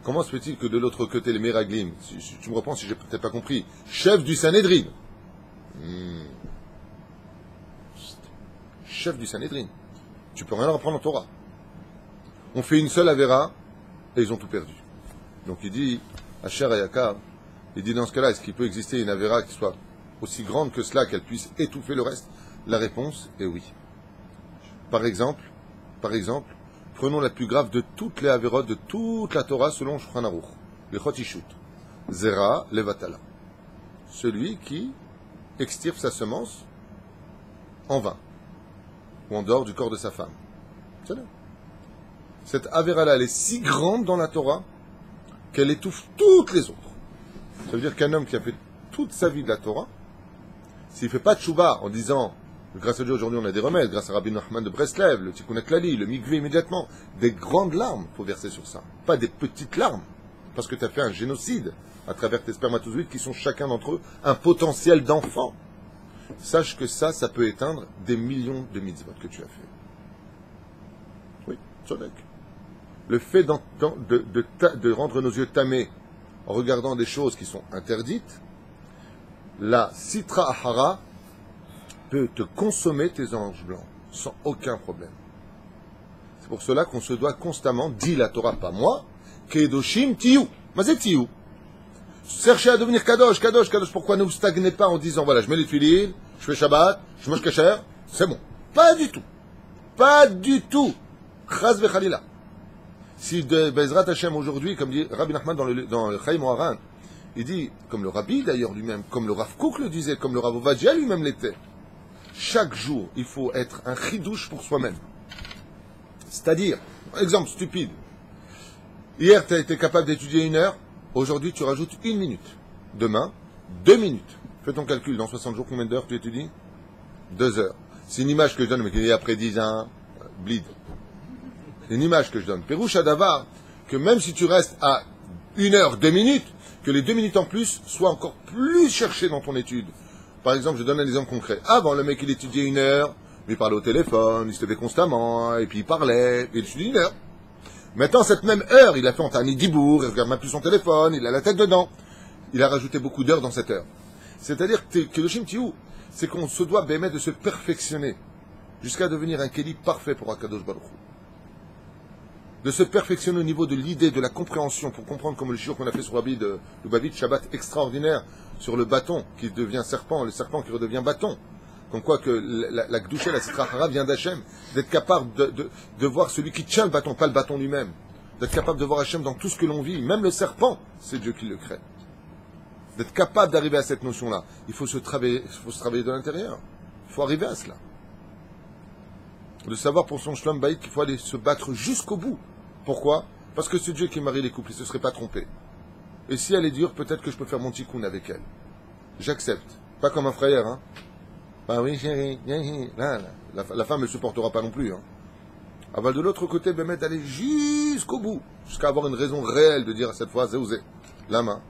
comment se fait-il que de l'autre côté, les Meraglim, si tu me reprends si j'ai peut-être pas compris, chef du Sanhédrin, chef du Sanhédrin, tu peux rien reprendre en Torah. On fait une seule Avera et ils ont tout perdu. Donc il dit, Asher et Yakar, il dit dans ce cas-là, est-ce qu'il peut exister une Avera qui soit aussi grande que cela, qu'elle puisse étouffer le reste? La réponse est oui. Par exemple, prenons la plus grave de toutes les Averot de toute la Torah selon Shulchan Aruch, le Chotishut, Zera Levatala, celui qui extirpe sa semence en vain, ou en dehors du corps de sa femme. C'est là. Cette Avera-là, elle est si grande dans la Torah qu'elle étouffe toutes les autres. Ça veut dire qu'un homme qui a fait toute sa vie de la Torah, s'il ne fait pas de tchouba en disant, grâce à Dieu aujourd'hui on a des remèdes, grâce à Rabbi Nachman de Breslev, le Tikkun HaKlali, le Mikvé immédiatement, des grandes larmes faut verser sur ça, pas des petites larmes, parce que tu as fait un génocide à travers tes spermatozoïdes qui sont chacun d'entre eux un potentiel d'enfant. Sache que ça peut éteindre des millions de mitzvot que tu as fait. Oui, Tzodek. Le fait de rendre nos yeux tamés en regardant des choses qui sont interdites, la Sitra Ahara peut te consommer tes anges blancs, sans aucun problème. C'est pour cela qu'on se doit constamment, dit la Torah, pas moi, Kedoshim Tiyu. Mazé Tiyu. Cherchez à devenir Kadosh, Kadosh, Kadosh. Pourquoi ne vous stagnez pas en disant, voilà, je mets les filines, je fais Shabbat, je mange kasher, c'est bon. Pas du tout. Pas du tout. Chaz vechalila. Si de Bezrat Hashem aujourd'hui, comme dit Rabbi Nachman dans le Chaim Moharan, il dit, comme le Rabbi d'ailleurs lui-même, comme le Rav Kook le disait, comme le Rav Ovadia lui-même l'était, chaque jour, il faut être un chidouche pour soi-même. C'est-à-dire, exemple stupide, hier tu as été capable d'étudier 1 heure, aujourd'hui tu rajoutes 1 minute, demain 2 minutes. Fais ton calcul, dans 60 jours, combien d'heures tu étudies? 2 heures. C'est une image que je donne, mais qui est après 10 ans, bleed. C'est une image que je donne. Pérouche Adavar, que même si tu restes à 1 heure, 2 minutes, que les 2 minutes en plus soient encore plus cherchées dans ton étude. Par exemple, je donne un exemple concret. Avant, le mec, il étudiait 1 heure, il parlait au téléphone, il se levait constamment, et puis il parlait, il étudiait 1 heure. Maintenant, cette même heure, il a fait en Tani Dibour, il regarde même plus son téléphone, il a la tête dedans. Il a rajouté beaucoup d'heures dans cette heure. C'est-à-dire que le Shimtiou, c'est qu'on se doit bémet de se perfectionner jusqu'à devenir un Kéli parfait pour Akadosh Baruch Hu. De se perfectionner au niveau de l'idée, de la compréhension, pour comprendre comme le shiur qu'on a fait sur le Babit Shabbat extraordinaire, sur le bâton qui devient serpent, le serpent qui redevient bâton. Comme quoi que la Gdusha, la Sitra Hara vient d'Hachem, d'être capable de voir celui qui tient le bâton, pas le bâton lui-même. D'être capable de voir Hachem dans tout ce que l'on vit, même le serpent, c'est Dieu qui le crée. D'être capable d'arriver à cette notion-là. Il faut se travailler de l'intérieur. Il faut arriver à cela. De savoir pour son Shlom Bayit qu'il faut aller se battre jusqu'au bout. Pourquoi? Parce que c'est Dieu qui marie les couples, il ne se serait pas trompé. Et si elle est dure, peut-être que je peux faire mon tikkun avec elle. J'accepte. Pas comme un frère, hein. Ben oui, chérie. La femme ne supportera pas non plus, hein. Aval de l'autre côté, Bémet d'aller jusqu'au bout. Jusqu'à avoir une raison réelle de dire à cette fois, Zéouzé. La main.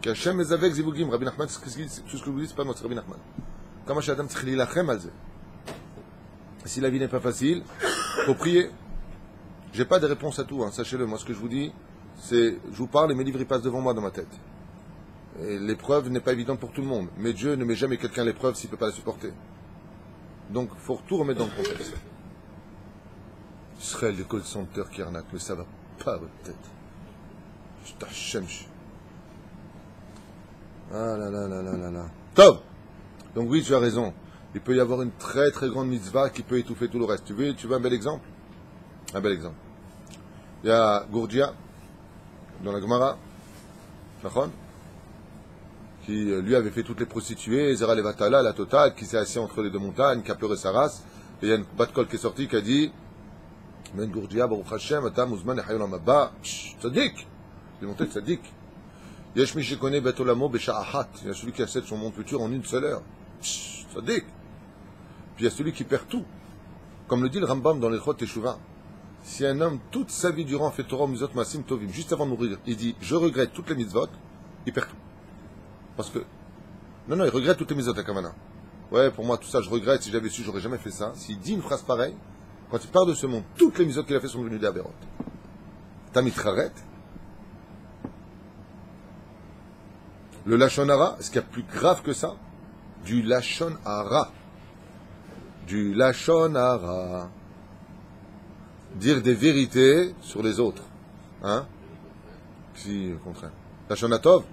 Qu'Hachem est avec Zivugim. Rabbi Nachman, tout ce que vous dites, c'est pas notre Rabbi Nachman. Comme Hachem Tzchli Lachem Alze. Si la vie n'est pas facile, faut prier. J'ai pas de réponse à tout, hein, sachez-le. Moi, ce que je vous dis, c'est, je vous parle et mes livres ils passent devant moi dans ma tête. Et l'épreuve n'est pas évidente pour tout le monde, mais Dieu ne met jamais quelqu'un à l'épreuve s'il ne peut pas la supporter. Donc, il faut tout remettre dans le contexte. Israël, les call centers qui arnaquent, mais ça va pas à votre tête. Je t'achète. Ah là là là là là là. Top. Donc oui, tu as raison. Il peut y avoir une très très grande mitzvah qui peut étouffer tout le reste. Tu veux un bel exemple? Un bel exemple. Il y a Gourdia, dans la Gemara, qui lui avait fait toutes les prostituées, Zera Levatala, la totale, qui s'est assis entre les deux montagnes, qui a pleuré sa race, et il y a une bat-col qui est sortie qui a dit Ben Gourdia, Baruch Hashem, Atam, Uzman, et Hayolam Abba, Tzadik. Il est monté Tzadik. Yesh mi shekone bet olamo b'sha'ahat. Il y a celui qui achète son monde futur en une seule heure. Tzadik. Puis il y a celui qui perd tout. Comme le dit le Rambam dans les Chot Teshuvah. Si un homme, toute sa vie durant, fait Torah, Mizot, Masim, Tovim, juste avant de mourir, il dit, je regrette toutes les mitzvot, il perd tout. Parce que, non, il regrette toutes les mitzvot à Kavana. Ouais, pour moi, tout ça, je regrette, si j'avais su, j'aurais jamais fait ça. S'il dit une phrase pareille, quand il part de ce monde, toutes les mitzvot qu'il a fait sont devenues des avérotes. Tamit Charet. Le Lachon Hara, est-ce qu'il y a plus grave que ça? Du Lachon Hara. Du Lachon Hara. Dire des vérités sur les autres. Hein? Si, au contraire. Lachon Hatov.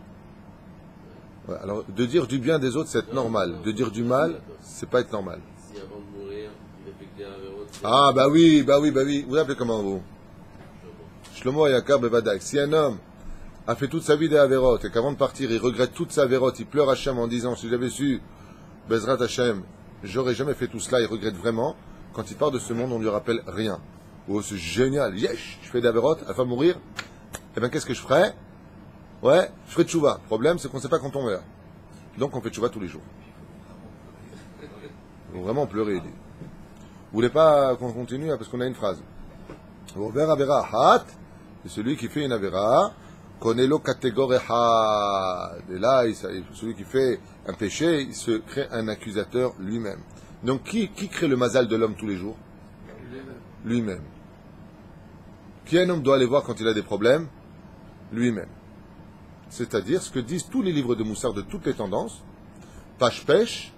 Ouais, alors, de dire du bien des autres, c'est être normal. De dire du mal, c'est pas être normal. Si avant de mourir, il effectuait un véro. Ah, bah oui. Vous appelez comment, vous? Shlomo Ayakar Bevadak. Si un homme a fait toute sa vie des Averot et qu'avant de partir, il regrette toute sa Averot, il pleure Hachem en disant, si j'avais su, Bezrat Hachem, j'aurais jamais fait tout cela, il regrette vraiment. Quand il part de ce monde, on lui rappelle rien. Oh, c'est génial. Yesh, je fais des Averot, elle va mourir. Eh bien, qu'est-ce que je ferais? Ouais, je ferai tchouva. Le problème, c'est qu'on ne sait pas quand on meurt. Donc, on fait tchouva tous les jours. Il faut vraiment pleurer, il dit. Vous voulez pas qu'on continue, parce qu'on a une phrase. Over Avera Hat, c'est celui qui fait une Avera, connaît l'eau catégorie Had. Et là, celui qui fait un péché, il se crée un accusateur lui-même. Donc, qui crée le mazal de l'homme tous les jours? Lui-même. Qui un homme doit aller voir quand il a des problèmes? Lui-même. C'est-à-dire ce que disent tous les livres de Moussard de toutes les tendances. Pash pêche,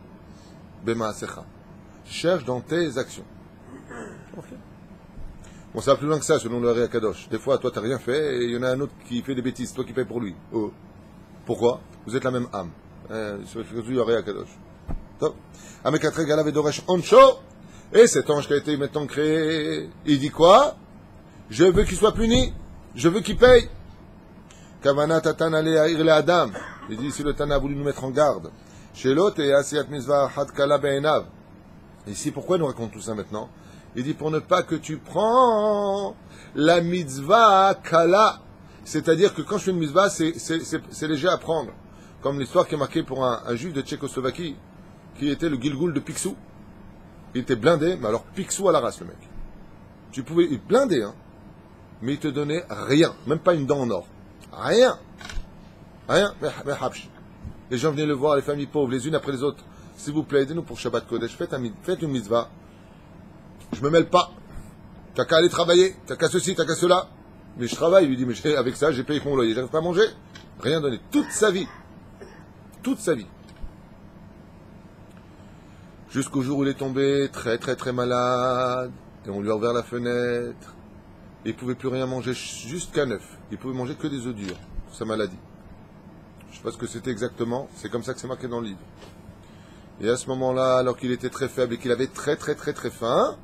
bemaasecha. Cherche dans tes actions. Okay. Bon, ça va plus loin que ça, selon le Hari Akadosh. Des fois, toi, tu n'as rien fait, et il y en a un autre qui fait des bêtises, toi qui payes pour lui. Oh. Pourquoi? Vous êtes la même âme. Sur le Hari Akadosh. Top. Amekatre Galav et Doresh Oncho. Et cet ange qui a été maintenant créé, il dit quoi? Je veux qu'il soit puni. Je veux qu'il paye. Kavana Tatan Ale Aïr le Adam. Il dit, si le Tana a voulu nous mettre en garde. Chez l'autre, et Asiyat Mizvah Had Kala Be'enav. Ici, pourquoi il nous raconte tout ça maintenant? Il dit, pour ne pas que tu prends la mitzvah Kala. C'est-à-dire que quand je fais une mitzvah, c'est léger à prendre. Comme l'histoire qui est marquée pour un juif de Tchécoslovaquie, qui était le Gilgoul de Picsou. Il était blindé, mais alors Picsou à la race, le mec. Tu pouvais, il blindé, hein. Mais il te donnait rien, même pas une dent en or. Rien. Les gens venaient le voir, les familles pauvres, les unes après les autres. S'il vous plaît, aidez-nous pour Shabbat Kodesh, faites une mitzvah. Je me mêle pas. T'as qu'à aller travailler, t'as qu'à ceci, t'as qu'à cela. Mais je travaille, il lui dit, mais avec ça, j'ai payé mon loyer, j'arrive pas à manger. Rien donné. Toute sa vie. Toute sa vie. Jusqu'au jour où il est tombé très très très malade. Et on lui a ouvert la fenêtre. Et il ne pouvait plus rien manger jusqu'à 9. Il pouvait manger que des œufs durs pour sa maladie. Je ne sais pas ce que c'était exactement. C'est comme ça que c'est marqué dans le livre. Et à ce moment-là, alors qu'il était très faible et qu'il avait très très très très faim,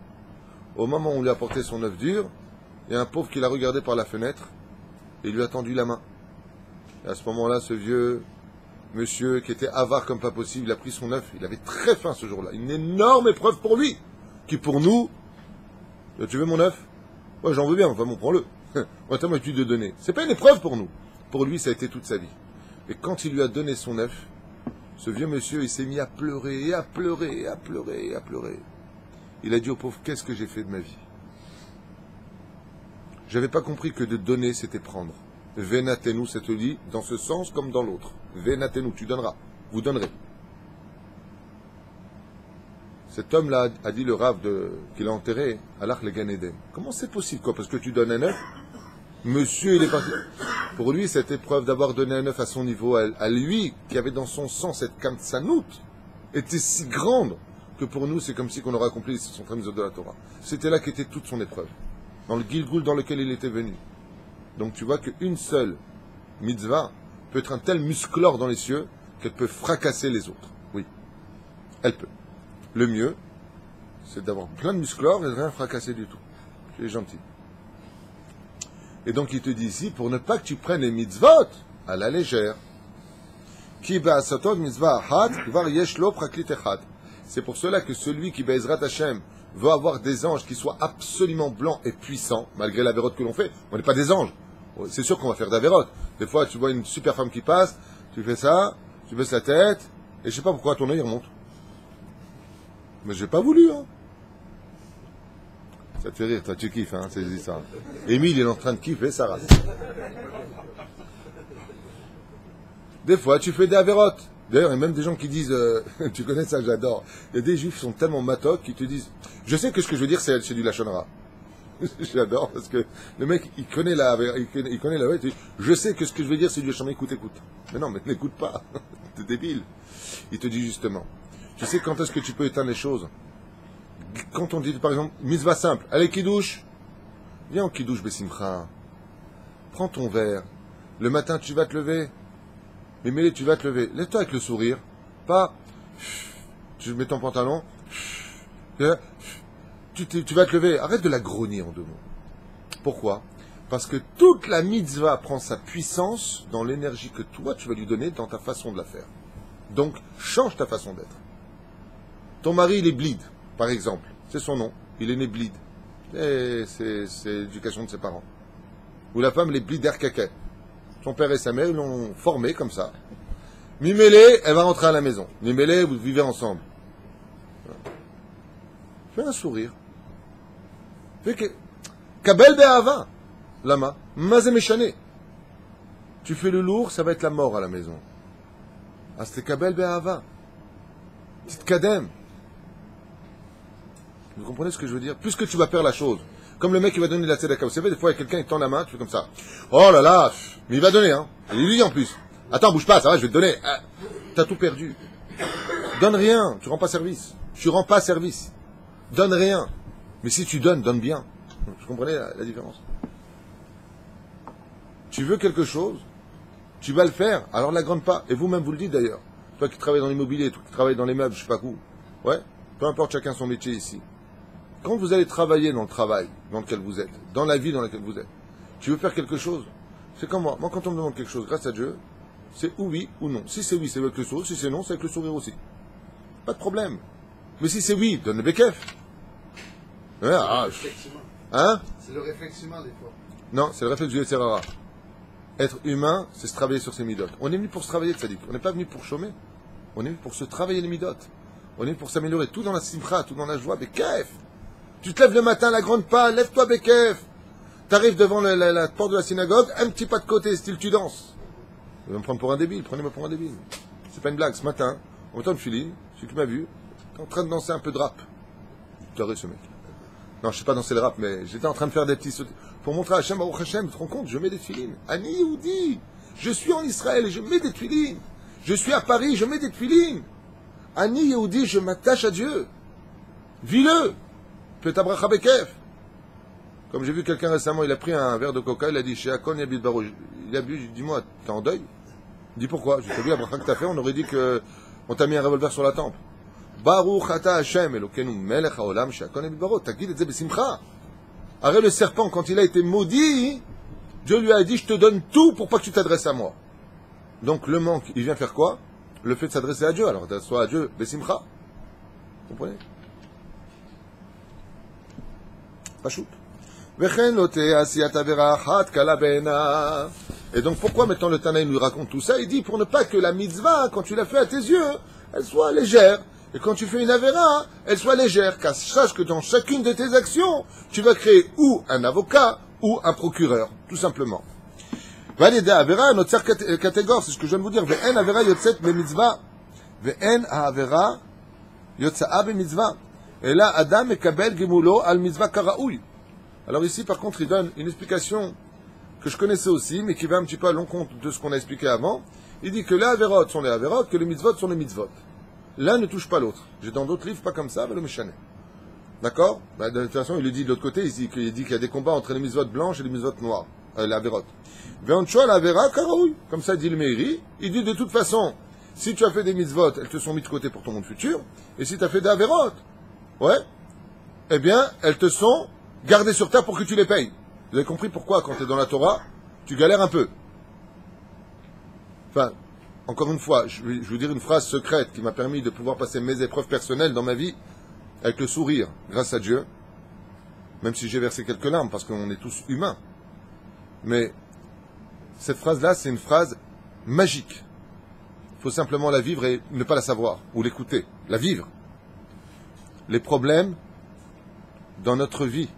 au moment où on lui a apporté son œuf dur, il y a un pauvre qui l'a regardé par la fenêtre et lui a tendu la main. Et à ce moment-là, ce vieux monsieur qui était avare comme pas possible, il a pris son œuf. Il avait très faim ce jour-là. Une énorme épreuve pour lui. Qui pour nous, tu veux mon œuf? Ouais, j'en veux bien, enfin bon, prends-le. On a tellement l'habitude de donner. C'est pas une épreuve pour nous. Pour lui, ça a été toute sa vie. Et quand il lui a donné son œuf, ce vieux monsieur, il s'est mis à pleurer, et à pleurer, et à pleurer, et à pleurer. Il a dit au pauvre, qu'est-ce que j'ai fait de ma vie? J'avais pas compris que de donner, c'était prendre. Vénatez-nous, ça te dit, dans ce sens comme dans l'autre. Vénatez-nous, tu donneras, vous donnerez. Cet homme-là a dit le Rav qu'il a enterré à l'Arc le Gan Eden. Comment c'est possible, quoi? Parce que tu donnes un œuf, monsieur, il est parti. Pour lui, cette épreuve d'avoir donné un œuf à son niveau, à lui, qui avait dans son sang cette kamtsanout, était si grande que pour nous, c'est comme si on aurait accompli les 630 mitzvot de la Torah. C'était là qu'était toute son épreuve, dans le Gilgoul dans lequel il était venu. Donc tu vois qu'une seule mitzvah peut être un tel musclore dans les cieux qu'elle peut fracasser les autres. Oui, elle peut. Le mieux, c'est d'avoir plein de musclores et de rien fracasser du tout. Tu es gentil. Et donc il te dit ici, pour ne pas que tu prennes les mitzvot à la légère. C'est pour cela que celui qui Be'ezrat Hashem veut avoir des anges qui soient absolument blancs et puissants, malgré l'avérote que l'on fait. On n'est pas des anges. C'est sûr qu'on va faire d'avérote. Des fois, tu vois une super femme qui passe, tu fais ça, tu baisses la tête, et je sais pas pourquoi ton œil remonte. Mais j'ai pas voulu, hein. Ça te fait rire, toi tu kiffes, hein, c'est ça. Émile, il est en train de kiffer sa race. Des fois, tu fais des avérotes. D'ailleurs, il y a même des gens qui disent, tu connais ça, j'adore. Il y a des juifs qui sont tellement matocs qui te disent, je sais que ce que je veux dire, c'est du lachonara. J'adore, parce que le mec, il connaît la il dit, je sais que ce que je veux dire, c'est du lachonara, écoute. Mais non, mais n'écoute pas. T'es débile. Il te dit justement, tu sais quand est-ce que tu peux éteindre les choses? Quand on dit, par exemple, mitzvah simple, allez, kidouche, viens en kidouche, Bessimcha. Prends ton verre. Le matin, tu vas te lever. Mais tu vas te lever. Lève-toi avec le sourire. Pas, tu mets ton pantalon. Tu vas te lever. Arrête de la grogner en deux mots. Pourquoi? Parce que toute la mitzvah prend sa puissance dans l'énergie que toi, tu vas lui donner dans ta façon de la faire. Donc, change ta façon d'être. Ton mari, il est bleed, par exemple. C'est son nom. Il est né bleed. Et c'est l'éducation de ses parents. Ou la femme, elle est bleed d'Erkeke. Son père et sa mère, ils l'ont formé comme ça. Mimélé, elle va rentrer à la maison. Mimélé, vous vivez ensemble. Fais un sourire. Fais que... Kabel be'ava. Lama. Mazé méchané. Tu fais le lourd, ça va être la mort à la maison. Ah, c'était Kabel be'ava. C'est kadem. Vous comprenez ce que je veux dire? Plus que tu vas faire la chose. Comme le mec qui va donner de la tzedaka. Vous savez, des fois, il y a quelqu'un qui tend la main, tu fais comme ça. Oh là là, mais il va donner, hein. Il lui dit en plus. Attends, bouge pas, ça va, je vais te donner. Ah, t'as tout perdu. Donne rien, tu rends pas service. Tu rends pas service. Donne rien. Mais si tu donnes, donne bien. Vous comprenez la différence? Tu veux quelque chose, tu vas le faire, alors la grande pas. Et vous-même, vous le dites d'ailleurs. Toi qui travailles dans l'immobilier, toi qui travailles dans les meubles, je sais pas où. Ouais, peu importe chacun son métier ici. Quand vous allez travailler dans le travail dans lequel vous êtes, dans la vie dans laquelle vous êtes, tu veux faire quelque chose, c'est comme moi. Moi, quand on me demande quelque chose, grâce à Dieu, c'est ou oui ou non. Si c'est oui, c'est avec le sourire. Si c'est non, c'est avec le sourire aussi. Pas de problème. Mais si c'est oui, donne le békef. Hein? C'est le réflexe humain, des fois. Non, c'est le réflexe du Yetzirara. Être humain, c'est se travailler sur ses midotes. On est venu pour se travailler, tzaddik. On n'est pas venu pour chômer. On est venu pour se travailler les midotes. On est venu pour s'améliorer. Tout dans la simcha, tout dans la joie. Békef. Tu te lèves le matin, la grande pas, lève-toi, Bekef. T'arrives devant la porte de la synagogue, un petit pas de côté, style tu danses. Vous allez me prendre pour un débile, prenez-moi pour un débile. C'est pas une blague, ce matin, en temps de filine, celui qui m'a vu, t'es en train de danser un peu de rap. Tu ce mec. Non, je sais pas danser le rap, mais j'étais en train de faire des petits sauts. Pour montrer à Hachem, Baruch Hashem, tu te rends compte, je mets des filines. Ani Yehudi, je suis en Israël et je mets des filines. Je suis à Paris, je mets des filines. Ani Yehudi, je m'attache à Dieu. Vis-le. Fais ta bracha bekef. Comme j'ai vu quelqu'un récemment, il a pris un verre de coca, il a dit chez Akon Yabid Baro. Il a bu, dis-moi, t'es en deuil? Il dit pourquoi? J'ai vu la bracha que t'as fait, on aurait dit qu'on t'a mis un revolver sur la tempe. Baruch ata Hashem Elokeinu melech haolam chez Akon Yabid Baro. T'as dit le besimcha. Arrête le serpent, quand il a été maudit, Dieu lui a dit je te donne tout pour pas que tu t'adresses à moi. Donc le manque, il vient faire quoi? Le fait de s'adresser à Dieu. Alors, soit à Dieu, besimcha. Vous comprenez? Pachout. Et donc pourquoi maintenant le Tanaïm lui raconte tout ça? Il dit pour ne pas que la mitzvah, quand tu la fais à tes yeux, elle soit légère. Et quand tu fais une avéra, elle soit légère. Car sache que dans chacune de tes actions, tu vas créer ou un avocat ou un procureur. Tout simplement. Valide avéra, notre catégorie, c'est ce que je viens de vous dire. Ve'en avéra yotzet be mitzvah. Ve'en avéra yotza'a be mitzvah. Et là, Adam et Kabel Gemulo al mitzvah karaoui. Alors ici, par contre, il donne une explication que je connaissais aussi, mais qui va un petit peu à l'encontre de ce qu'on a expliqué avant. Il dit que les avérots sont les avérots, que les mitzvot sont les mitzvot. L'un ne touche pas l'autre. J'ai dans d'autres livres pas comme ça, mais le méchané. D'accord? De toute façon, il le dit de l'autre côté, il dit qu'il y a des combats entre les mitzvot blanches et les mitzvot noires. Les avérots. Ve'onchoa l'avéra karaoui. Comme ça dit le Meiri. Il dit de toute façon, si tu as fait des mitzvot, elles te sont mises de côté pour ton monde futur. Et si tu as fait des avérots, ouais, eh bien, elles te sont gardées sur terre pour que tu les payes. Vous avez compris pourquoi, quand tu es dans la Torah, tu galères un peu. Enfin, encore une fois, je vais vous dire une phrase secrète qui m'a permis de pouvoir passer mes épreuves personnelles dans ma vie avec le sourire, grâce à Dieu, même si j'ai versé quelques larmes, parce qu'on est tous humains. Mais cette phrase-là, c'est une phrase magique. Il faut simplement la vivre et ne pas la savoir, ou l'écouter, la vivre. Les problèmes dans notre vie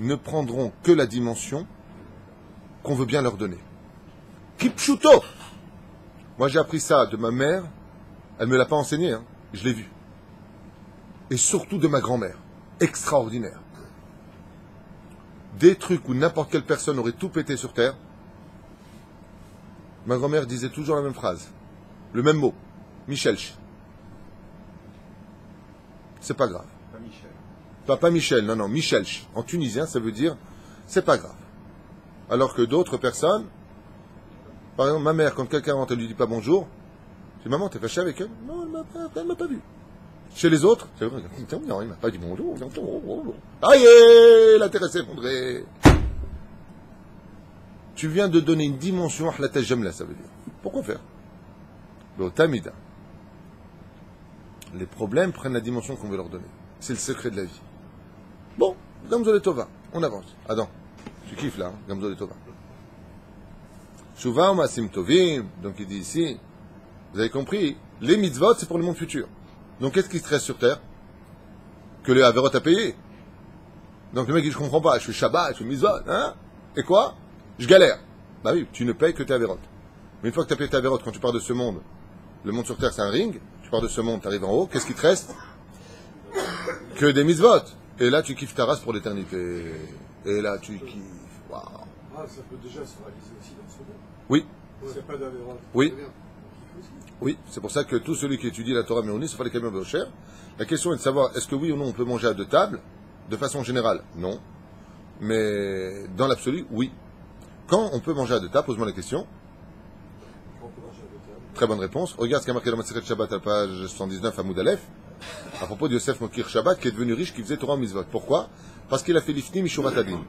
ne prendront que la dimension qu'on veut bien leur donner. Kipchuto! Moi, j'ai appris ça de ma mère. Elle ne me l'a pas enseigné, hein. Je l'ai vu. Et surtout de ma grand-mère. Extraordinaire. Des trucs où n'importe quelle personne aurait tout pété sur terre. Ma grand-mère disait toujours la même phrase. Le même mot. Michelch. C'est pas grave. Pas Michel. Pas Michel, non, Michelch. En tunisien, ça veut dire c'est pas grave. Alors que d'autres personnes, par exemple, ma mère, quand quelqu'un rentre, elle lui dit pas bonjour, je dis maman, t'es fâché avec elle? Non, elle m'a pas vu. Chez les autres, c'est vrai, non, il m'a pas dit bonjour. Aïe, la terre s'est effondrée. Tu viens de donner une dimension à la tajamla, ça veut dire. Pourquoi faire? Le tamida. Les problèmes prennent la dimension qu'on veut leur donner. C'est le secret de la vie. Bon, Gamzol et Tova, on avance. Adam, tu kiffes là, hein, Gamzol et Tova. Shuvah Masim Tovim, donc il dit ici, vous avez compris, les mitzvot c'est pour le monde futur. Donc qu'est-ce qui se reste sur terre? Que le Averot a payé. Donc le mec dit je comprends pas, je fais Shabbat, je fais mitzvot, hein? Et quoi? Je galère. Bah oui, tu ne payes que tes Averot. Mais une fois que tu as payé tes Averot, quand tu pars de ce monde, le monde sur terre c'est un ring, tu pars de ce monde, tu arrives en haut, qu'est-ce qui te reste? Que des mitzvot. Et là tu kiffes ta race pour l'éternité. Et là tu kiffes. Waouh. Ah, ça peut déjà se réaliser aussi dans ce monde. Oui. C'est pas d'Avéron. Oui. Oui, c'est pour ça que tout celui qui étudie la Torah Méoni, sauf les camions Béocher, la question est de savoir est-ce que oui ou non on peut manger à deux tables? De façon générale, non. Mais dans l'absolu, oui. Quand on peut manger à deux tables, pose-moi la question. Très bonne réponse. Regarde ce qu'a marqué dans Masechet Shabbat à page 119 à Moud Aleph, à propos de Yosef Mokir Shabbat, qui est devenu riche, qui faisait Torah Mitzvot. Pourquoi? Parce qu'il a fait l'ifni mishurat adin.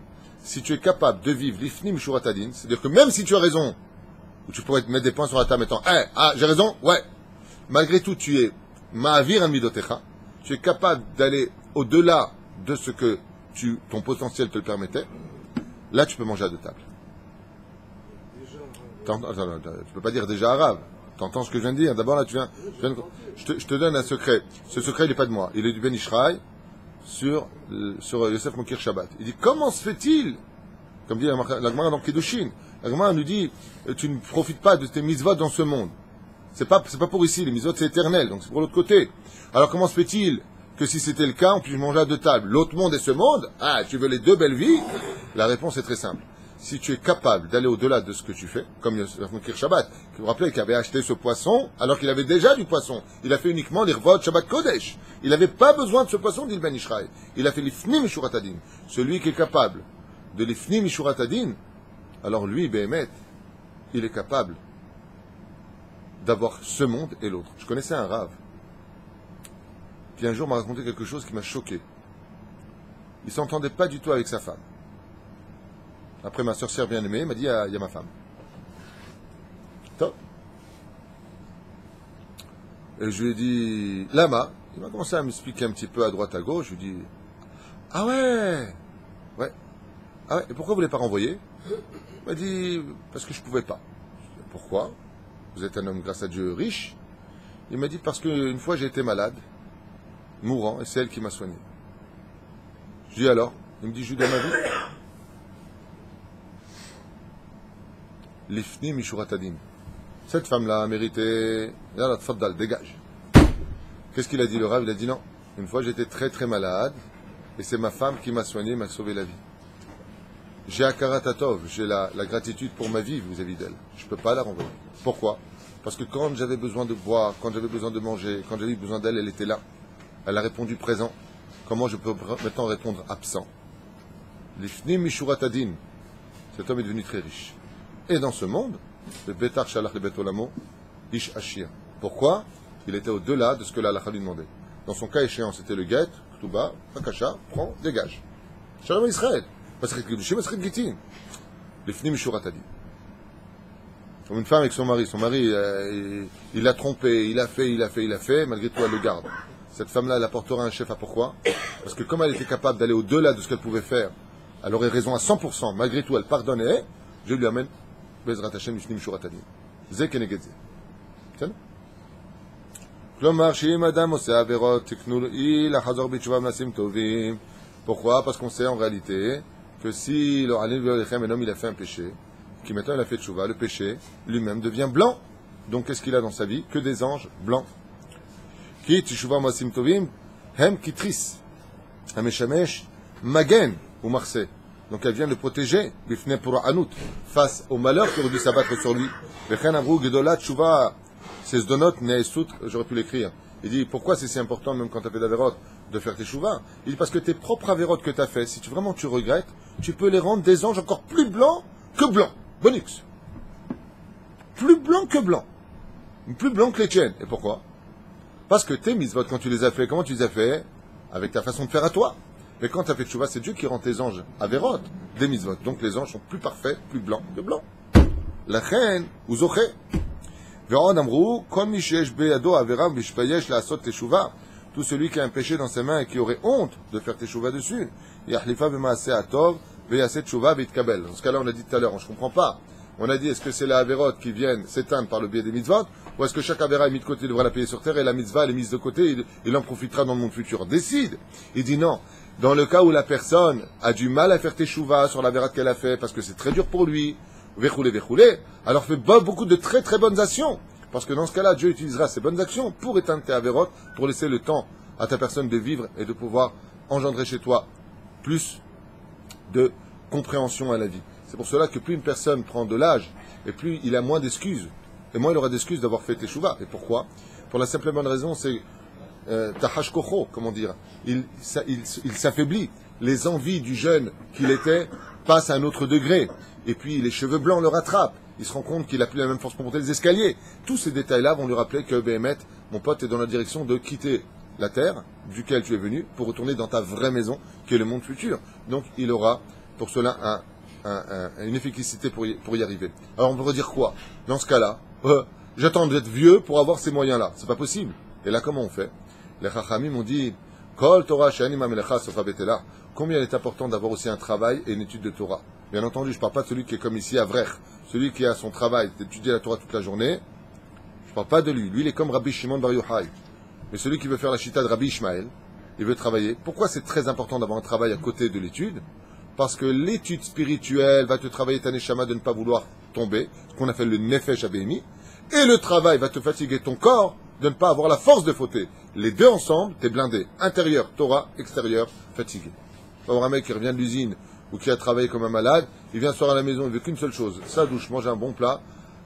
Si tu es capable de vivre l'ifni mishurat adin, c'est-à-dire que même si tu as raison, ou tu pourrais te mettre des points sur la table en disant, j'ai raison, ouais. Malgré tout, tu es ma'avir an midotecha, tu es capable d'aller au-delà de ce que ton potentiel te le permettait. Là, tu peux manger à deux tables. Tu peux pas dire déjà arabe. T'entends ce que je viens de dire? D'abord, là, je te donne un secret. Ce secret, il n'est pas de moi. Il est du Ben Ishraï sur Yosef Mokir Shabbat. Il dit, comment se fait-il, comme dit la Gemara dans Kedushin, la Gemara nous dit, tu ne profites pas de tes mitzvot dans ce monde. C'est pas pour ici, les mitzvot c'est éternel, donc c'est pour l'autre côté. Alors comment se fait-il que si c'était le cas, on puisse manger à deux tables? L'autre monde et ce monde? Ah, tu veux les deux belles vies? La réponse est très simple. Si tu es capable d'aller au-delà de ce que tu fais, comme Yosef Mokir Shabbat, vous vous rappelez qu'il avait acheté ce poisson, alors qu'il avait déjà du poisson. Il a fait uniquement l'Irvot Shabbat Kodesh. Il n'avait pas besoin de ce poisson, dit le Ben Ishraï. Il a fait l'Ifni Mishurat Adin. Celui qui est capable de l'Ifni Mishurat Adin, alors lui, Behemet, il est capable d'avoir ce monde et l'autre. Je connaissais un rave qui un jour m'a raconté quelque chose qui m'a choqué. Il s'entendait pas du tout avec sa femme. Après ma sorcière bien-aimée m'a dit, il y a ma femme. Top. Et je lui ai dit, Lama, il m'a commencé à m'expliquer un petit peu à droite à gauche. Je lui ai dit, ah ouais, ah ouais, et pourquoi vous ne l'avez pas renvoyé? Il m'a dit, parce que je ne pouvais pas. Je lui ai dit, pourquoi? Vous êtes un homme, grâce à Dieu, riche. Il m'a dit, parce qu'une fois j'ai été malade, mourant, et c'est elle qui m'a soigné. Je lui ai dit, alors? Il me dit, je lui donne ma vie. L'ifni mishurat adin. Cette femme-là a mérité. Yallah, tfaddal, dégage. Qu'est-ce qu'il a dit le Rav? Il a dit non. Une fois j'étais très très malade, et c'est ma femme qui m'a soigné, m'a sauvé la vie. J'ai akaratatov, j'ai la gratitude pour ma vie vis-à-vis d'elle. Je ne peux pas la renvoyer. Pourquoi? Parce que quand j'avais besoin de boire, quand j'avais besoin de manger, quand j'avais besoin d'elle, elle était là. Elle a répondu présent. Comment je peux maintenant répondre absent? L'ifni mishurat adin. Cet homme est devenu très riche. Et dans ce monde, le Betar Shalach le Betolamo, Ish Ashir. Pourquoi? Il était au-delà de ce que la halakha lui demandait. Dans son cas échéant, c'était le guet, Ktuba, Fakasha, prends, dégage. Shalom Israël. Masret Kedushim, Masret Gitin. L'Ifni Mishurat Adin. Comme une femme avec son mari. Son mari, il l'a trompé, il a fait, malgré tout, elle le garde. Cette femme-là, elle apportera un chef à pourquoi? Parce que comme elle était capable d'aller au-delà de ce qu'elle pouvait faire, elle aurait raison à 100%, malgré tout, elle pardonnait, je lui amène Bezrat Hashem Mishnim Shuratani. Ze keneged ze. C'est pourquoi? Parce qu'on sait en réalité que si un homme il a fait un péché, qui maintenant il a fait tchouva, le péché lui-même devient blanc. Donc qu'est-ce qu'il a dans sa vie? Que des anges blancs. Ki tchouva masim tovim hem kitris hameshamesh magen ou marse. Donc elle vient le protéger bifne pour anout face au malheur qui aurait dû s'abattre sur lui. Vechen amru gedolat tchouva ces donot neesut, j'aurais pu l'écrire. Il dit pourquoi c'est si important même quand tu as fait d'avérotes de faire tes chouvas. Il dit parce que tes propres avérotes que tu as fait, si vraiment tu regrettes, tu peux les rendre des anges encore plus blancs que blancs. Bonix. Plus blanc que blanc. Plus blanc que les tiennes. Et pourquoi? Parce que tes mitzvot, quand tu les as fait, comment tu les as fait? Avec ta façon de faire à toi. Mais quand tu as fait tchouva, c'est Dieu qui rend tes anges avérotes des mitzvot. Donc les anges sont plus parfaits, plus blancs que blancs. La reine, ou zoché. Tout celui qui a un péché dans ses mains et qui aurait honte de faire teshuva dessus, dans ce cas-là, on a dit tout à l'heure, je ne comprends pas. On a dit, est-ce que c'est la avérote qui viennent s'éteindre par le biais des mitzvot, ou est-ce que chaque avéra est mis de côté, devra la payer sur terre, et la mitzvah elle est mise de côté, il en profitera dans le monde futur? Décide. Il dit non. Dans le cas où la personne a du mal à faire teshuva sur l'avérote qu'elle a fait, parce que c'est très dur pour lui, alors fais beaucoup de très très bonnes actions. Parce que dans ce cas-là, Dieu utilisera ces bonnes actions pour éteindre tes avérotes, pour laisser le temps à ta personne de vivre et de pouvoir engendrer chez toi plus de compréhension à la vie. C'est pour cela que plus une personne prend de l'âge, et plus il a moins d'excuses. Et moins il aura d'excuses d'avoir fait teshuva. Et pourquoi? Pour la simple et bonne raison, c'est tahash kocho, comment dire. Il s'affaiblit. Les envies du jeune qu'il était passent à un autre degré. Et puis les cheveux blancs le rattrapent. Il se rend compte qu'il n'a plus la même force pour monter les escaliers. Tous ces détails-là vont lui rappeler que Béhémet, mon pote, est dans la direction de quitter la terre duquel tu es venu pour retourner dans ta vraie maison, qui est le monde futur. Donc il aura pour cela une efficacité pour y arriver. Alors on peut redire quoi? Dans ce cas-là, j'attends d'être vieux pour avoir ces moyens-là. C'est pas possible. Et là, comment on fait? Les Chachamim m'ont dit Kol Torah she'ani ma'melecha sofa betela. Combien il est important d'avoir aussi un travail et une étude de Torah. Bien entendu, je ne parle pas de celui qui est comme ici à Vrech, celui qui a son travail d'étudier la Torah toute la journée. Je ne parle pas de lui. Lui, il est comme Rabbi Shimon Bar Yochai. Mais celui qui veut faire la chita de Rabbi Ishmael, il veut travailler. Pourquoi c'est très important d'avoir un travail à côté de l'étude? Parce que l'étude spirituelle va te travailler ta neshama de ne pas vouloir tomber, ce qu'on appelle le nefesh abémi, et le travail va te fatiguer ton corps de ne pas avoir la force de fauter. Les deux ensemble, t'es blindé. Intérieur, Torah, extérieur, fatigué. Tu vas voir un mec qui revient de l'usine ou qui a travaillé comme un malade, il vient soir à la maison, il veut qu'une seule chose, sa douche, manger un bon plat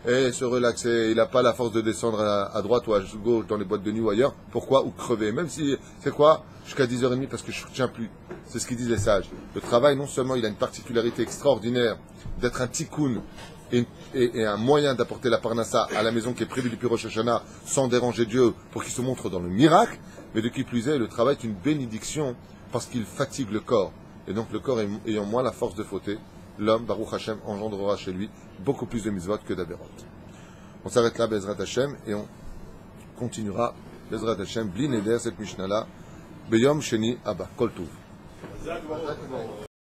et se relaxer. Il n'a pas la force de descendre à droite ou à gauche dans les boîtes de nuit ou ailleurs. Pourquoi? Ou crever. Même si, c'est quoi? Jusqu'à 10h30 parce que je ne tiens plus. C'est ce qu'ils disent les sages. Le travail, non seulement il a une particularité extraordinaire d'être un tikkun et un moyen d'apporter la parnassa à la maison qui est prévue depuis Rosh Hashanah sans déranger Dieu pour qu'il se montre dans le miracle, mais de qui plus est, le travail est une bénédiction parce qu'il fatigue le corps. Et donc le corps ayant moins la force de fauter, l'homme, Baruch Hashem, engendrera chez lui beaucoup plus de mitzvot que d'avérotes. On s'arrête là, Bezrat Hashem, et on continuera, Bezrat Hashem, bli neder cette Mishnah-là, Beyom Sheni Abba, Kol Tuv.